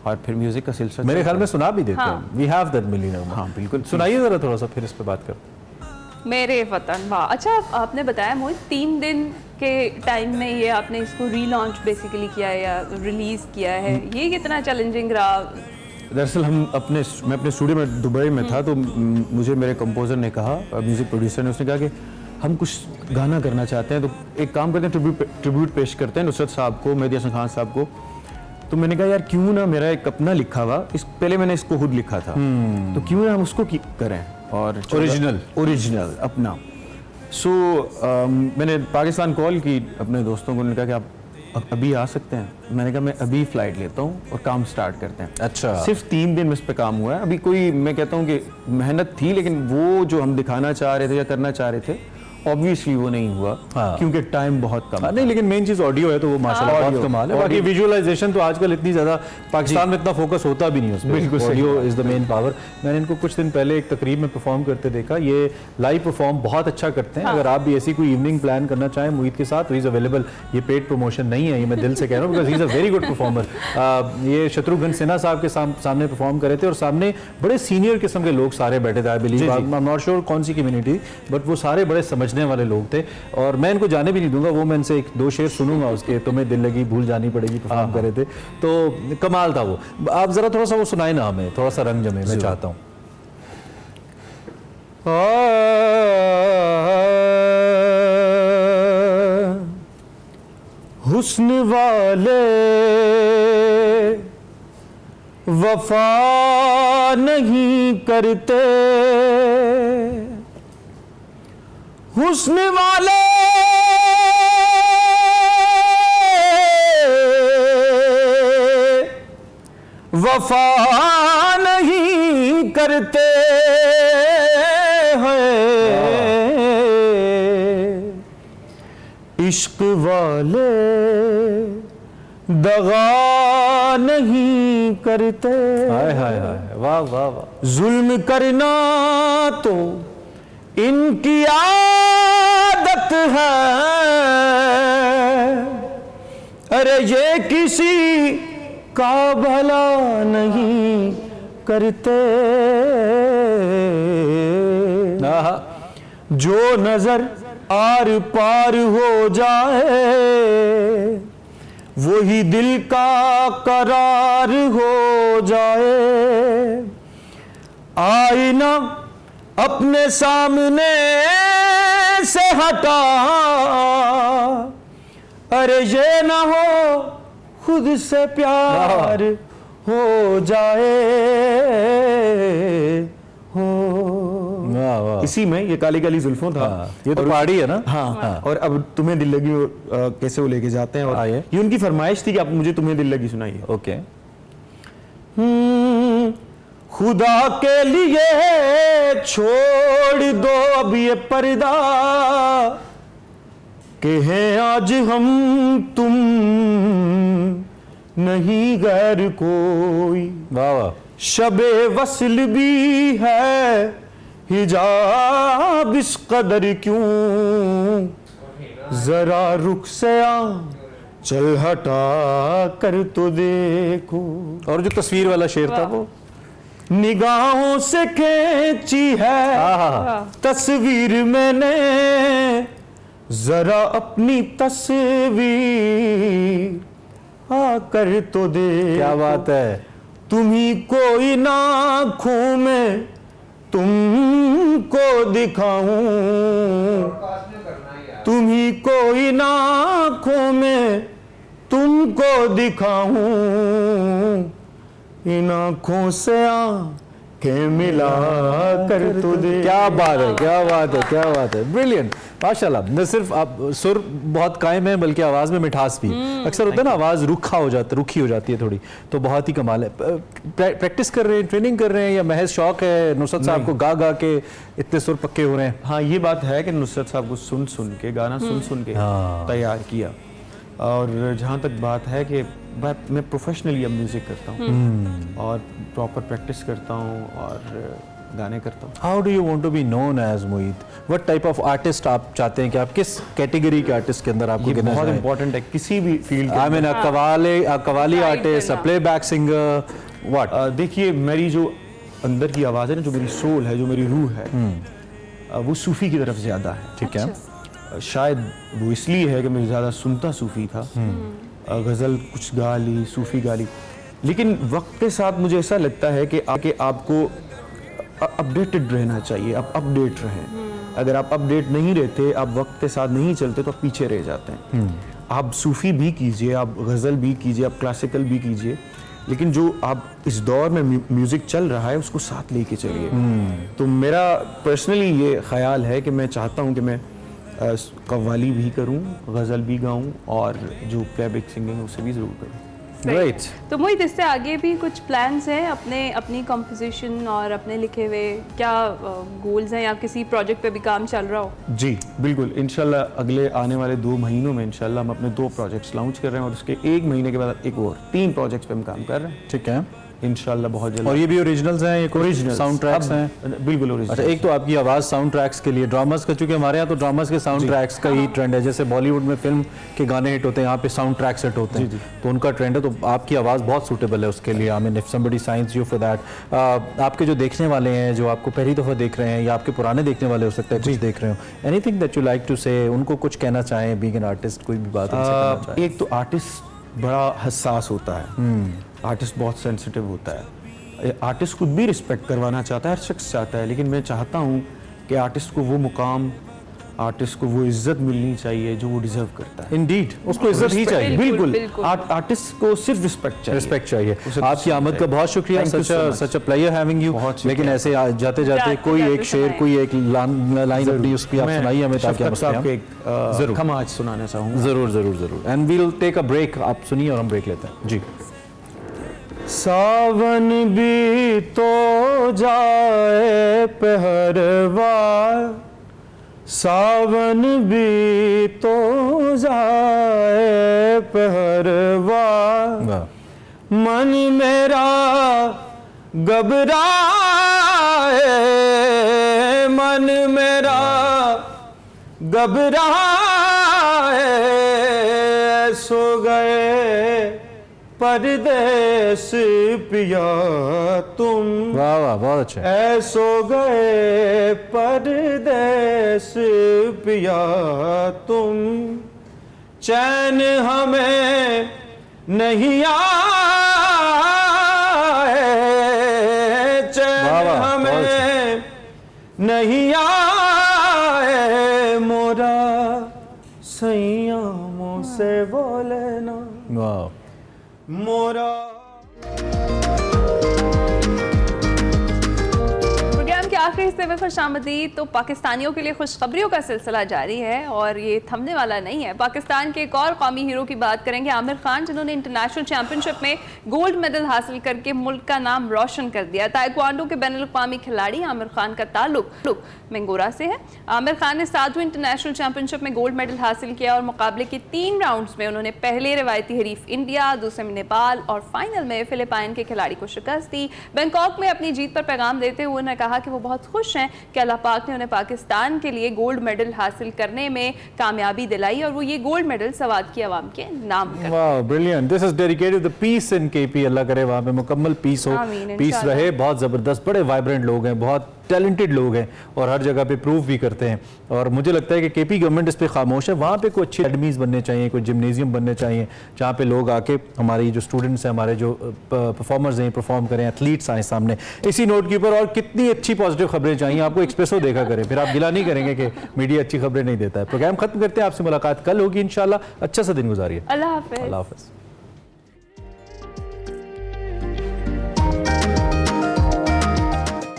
और फिर म्यूजिक का सिलसिला मेरे ख्याल में सुना भी देते हैं। वी हैव दैट मिली नगमा। हाँ बिल्कुल, सुनाइए जरा थोड़ा सा, फिर इस पे बात करते। मेरे वतन। वाह। अच्छा, आपने बताया मोहित 3 दिन के टाइम में ये आपने इसको रीलॉन्च बेसिकली किया है या रिलीज किया है, ये कितना चैलेंजिंग रहा? दरअसल मैं अपने स्टूडियो में दुबई में था, तो मुझे मेरे कंपोजर ने कहा, म्यूजिक प्रोड्यूसर ने, उसने कहा कि हम कुछ गाना करना चाहते हैं, तो एक काम करते हैं, ट्रिब्यूट पेश करते हैं नुसरत साहब को, मेहदी हसन खान साहब को। तो मैंने कहा यार क्यों ना, मेरा एक अपना लिखा हुआ, पहले मैंने इसको खुद लिखा था, तो क्यों ना हम उसको करें, और ओरिजिनल अपना। मैंने पाकिस्तान कॉल की अपने दोस्तों को, उन्होंने कहा कि आप अभी आ सकते हैं। मैंने कहा मैं अभी फ्लाइट लेता हूँ और काम स्टार्ट करते हैं। अच्छा। सिर्फ 3 दिन में इस पे काम हुआ है। अभी कोई, मैं कहता हूँ कि मेहनत थी, लेकिन वो जो हम दिखाना चाह रहे थे या करना चाह रहे थे, ऑब्वियसली वो नहीं हुआ। हाँ। क्योंकि टाइम बहुत कम। नहीं, लेकिन मेन चीज ऑडियो है, तो वो माशाल्लाह बहुत कमाल है। बाकी विजुअलाइजेशन तो आजकल इतनी ज्यादा पाकिस्तान में इतना फोकस होता भी नहीं उस पर। बिल्कुल, audio is the main power. मैंने इनको कुछ दिन पहले एक तकरीब में परफॉर्म करते देखा। ये लाइव परफॉर्म बहुत अच्छा करते हैं। अगर आप भी ऐसी कोई इवनिंग प्लान करना चाहें मुईद के साथ, तो इज अवेलेबल। ये पेड प्रमोशन नहीं है, ये मैं दिल से कह रहा हूँ, because he is a very good performer. ये शत्रुघ्न सिन्हा साहब के सामने परफॉर्म कर रहे थे, और सामने बड़े सीनियर किस्म के लोग सारे बैठे थे। I believe, I am not sure कौन सी कम्युनिटी, बट वो सारे बड़े समझने वाले लोग थे। और मैं इनको जाने भी नहीं दूंगा, वो मैं इनसे 1-2 शेर सुनूंगा उसके, तुम्हें दिल लगी भूल जानी पड़ेगी, परफॉर्म कर रहे थे, तो कमाल था वो। आप जरा थोड़ा सा वो सुनाए ना हमें, थोड़ा सा रंग जमे, मैं चाहता हूँ। हुस्न वाले वफा नहीं करते, हुस्न वाले वफा नहीं करते हैं, इश्क वाले दगा नहीं करते। हाय हाय हाय, वाह वाह वाह। जुल्म करना तो इनकी आदत है, अरे ये किसी का भला नहीं करते। जो नजर आर पार हो जाए वही दिल का करार हो जाए। आईना अपने सामने से हटा, अरे ये ना हो खुद से प्यार हो जाए हो। वाह वाह, इसी में ये काली काली जुल्फों था। ये तो पहाड़ी है ना। हाँ, और अब तुम्हें दिल लगी कैसे वो लेके जाते हैं, और ये उनकी फरमाइश थी कि आप मुझे तुम्हें दिल लगी सुनाइए। ओके। खुदा के लिए छोड़ दो अब ये पर्दा, कि हैं आज हम तुम नहीं गैर कोई। वाह वाह, शबे वस्ल भी है, हिजाब इस कदर क्यों, जरा रुख से आ चल हटा कर तो देखो। और जो तस्वीर वाला शेर था वो, निगाहों से खींची है तस्वीर मैंने, जरा अपनी तस्वीर आकर तो देखो। क्या बात है। तुम्ही कोई ना आँखों में तुमको दिखाऊं, तुम्ही कोई ना आँखों में तुमको दिखाऊं, इन आँखों से आँखें मिला कर तो दे। क्या बात है, क्या बात है, क्या बात है, ब्रिलियंट, माशाल्लाह। न सिर्फ आप सुर बहुत कायम है बल्कि आवाज़ में मिठास भी। अक्सर होता है ना आवाज़ रुखी हो जाती है थोड़ी, तो बहुत ही कमाल है। प्रैक्टिस कर रहे हैं, ट्रेनिंग कर रहे हैं, या महज शौक है नुसरत साहब को गा गा के इतने सुर पक्के हो रहे हैं? हाँ, ये बात है कि नुसरत साहब को सुन सुन के गाना सुन के तैयार किया। और जहाँ तक बात है कि मैं प्रोफेशनली अब म्यूज़िक करता हूँ और प्रॉपर प्रैक्टिस करता हूँ और गाने करता हूँ। How do you want to be known as Mohit? What type of artist आप चाहते हैं कि आप किस कैटेगरी के आर्टिस्ट के अंदर आपको गिना जाए? बहुत इंपॉर्टेंट है किसी भी field. I mean qawwali artist, playback singer, what? देखिए, मेरी जो अंदर की आवाज़ है ना, जो मेरी सोल है, जो मेरी रूह है, वो सूफ़ी की तरफ ज़्यादा है। ठीक है। शायद वो इसलिए है कि मैं ज़्यादा सुनता सूफ़ी था, गज़ल कुछ गा ली, सूफ़ी गा ली, लेकिन वक्त के साथ मुझे ऐसा लगता है कि आपको अपडेटेड रहना चाहिए, आप अपडेट रहें। अगर आप अपडेट नहीं रहते, आप वक्त के साथ नहीं चलते, तो आप पीछे रह जाते हैं। आप सूफ़ी भी कीजिए, आप गज़ल भी कीजिए, आप क्लासिकल भी कीजिए, लेकिन जो आप इस दौर में म्यूज़िक चल रहा है उसको साथ लेके चलिए। तो मेरा पर्सनली ये ख्याल है कि मैं चाहता हूँ कि मैं कव्वाली भी करूं, गज़ल भी गाऊं, और जो प्लेबैक सिंगिंग है उसे भी ज़रूर करूं। राइट। तो मोहित, इससे आगे भी कुछ प्लान्स हैं अपनी कंपोजिशन और अपने लिखे हुए? क्या गोल्स हैं, या किसी प्रोजेक्ट पे भी काम चल रहा हो? जी बिल्कुल, इंशाल्लाह अगले आने वाले 2 महीनों में इंशाल्लाह हम अपने 2 प्रोजेक्ट्स लॉन्च कर रहे हैं, और उसके 1 महीने के बाद एक और 3 प्रोजेक्ट्स पे हम काम कर रहे हैं। ठीक है, इंशाल्लाह बहुत जल्द। और ये भी ओरिजिनल्स हैं, ये ओरिजिनल साउंड ट्रैक्स हैं? बिल्कुल ओरिजिनल। अच्छा, एक तो आपकी आवाज़ साउंड ट्रैक्स के लिए, ड्रामास का, चूंकि हमारे यहाँ तो ड्रामास के साउंड ट्रैक्स का ही ट्रेंड है, जैसे बॉलीवुड में फिल्म के गाने हिट होते हैं, यहाँ पे साउंड ट्रैक्स हिट होते हैं, तो उनका ट्रेंड है। तो आपकी आवाज़ बहुत सूटेबल है उसके लिए। I mean if somebody science you for that. आपके जो देखने वाले हैं, जो आपको पहली दफ़ा देख रहे हैं, या आपके पुराने देखने वाले हो सकते हैं कुछ देख रहे हो, anything that you like to say, उनको कुछ कहना चाहें बीइंग एन आर्टिस्ट, कोई भी बात उनसे कहना चाहें? एक तो आर्टिस्ट बड़ा हसास होता है, आर्टिस्ट बहुत सेंसिटिव होता है, आर्टिस्ट खुद भी रिस्पेक्ट करवाना चाहता है, हर शख्स चाहता है, लेकिन मैं चाहता हूँ कि आर्टिस्ट को वो मुकाम, आर्टिस्ट को वो इज्जत मिलनी चाहिए जो वो डिजर्व करता है। इंडीड, उसको इज्जत ही चाहिए। बिल्कुल, आर्टिस्ट को सिर्फ रिस्पेक्ट चाहिए। आपकी आमद का बहुत शुक्रिया, सच अ प्लेजर हैविंग यू। लेकिन ऐसे जाते जाते कोई एक शेर, कोई एक लाइन अपनी उसकी आप सुनाइए हमें, ताकि हम जरूर हम आज सुनाना चाहूँगा। जरूर जरूर जरूर। And we will take a break. आप सुनिए और हम ब्रेक लेते हैं जी। सावन भी तो जाए पहरवा, सावन भी तो जाए पहरवा, मन मेरा घबराए, मन मेरा घबराए, सो गए परदेस पिया तुम। वाह वाह, बहुत अच्छा। ऐसो गए परदेस पिया तुम, चैन हमें नहीं आए, चैन हमें नहीं आए, मोरा सैया मुझसे बोले ना, मोरा। प्रोग्राम के आखिरी हिस्से में खुशामदीद। तो पाकिस्तानियों के लिए खुशखबरियों का सिलसिला जारी है और ये थमने वाला नहीं है। पाकिस्तान के एक और कौमी हीरो की बात करेंगे, आमिर खान, जिन्होंने इंटरनेशनल चैंपियनशिप में गोल्ड मेडल हासिल करके मुल्क का नाम रोशन कर दिया। ताइक्वांडो के बैनुल-अक़वामी खिलाड़ी आमिर खान का ताल्लुक मंगोरा से है। आमिर खान ने 7वीं इंटरनेशनल चैंपियनशिप में गोल्ड मेडल हासिल किया और मुकाबले के 3 राउंड्स में उन्होंने पहले रिवायती हरीफ इंडिया, दूसरे में नेपाल और फाइनल में फिलिपाइन के खिलाड़ी को शिकस्त दी। बैंकॉक में अपनी जीत पर पैगाम देते हुए उन्होंने कहा कि वो बहुत खुश हैं कि अल्लाह पाक ने उन्हें पाकिस्तान के लिए गोल्ड मेडल हासिल करने में कामयाबी दिलाई और वो ये गोल्ड मेडल सवाद की आवाम के नाम करते हैं। वाह, brilliant. This is dedicated the peace in KP. अल्लाह करे वहाँ पे मुकम्मल पीस हो, पीस रहे। बहुत ज़बरदस्त, बड़े वाइब्रेंट लोग हैं, बहुत टैलेंटेड लोग हैं और हर जगह पे प्रूव भी करते हैं। और मुझे लगता है कि केपी गवर्नमेंट इस पे खामोश है। वहाँ पे कोई अच्छी एकेडमीज बनने चाहिए, कोई जिम्नेजियम बनने चाहिए जहाँ पे लोग आके हमारी जो स्टूडेंट्स हैं, हमारे जो परफॉर्मर्स हैं, परफॉर्म करें, एथलीट्स आए सामने। इसी नोट के ऊपर और कितनी अच्छी पॉजिटिव खबरें चाहिए आपको, एक्सप्रेसो देखा करें, फिर आप गिला नहीं करेंगे कि मीडिया अच्छी खबरें नहीं देता है। प्रोग्राम खत्म करते हैं, आपसे मुलाकात कल होगी इंशाल्लाह। अच्छा सा दिन गुजारिए। अल्लाह हाफ़िज़। अल्लाह हाफ़िज़।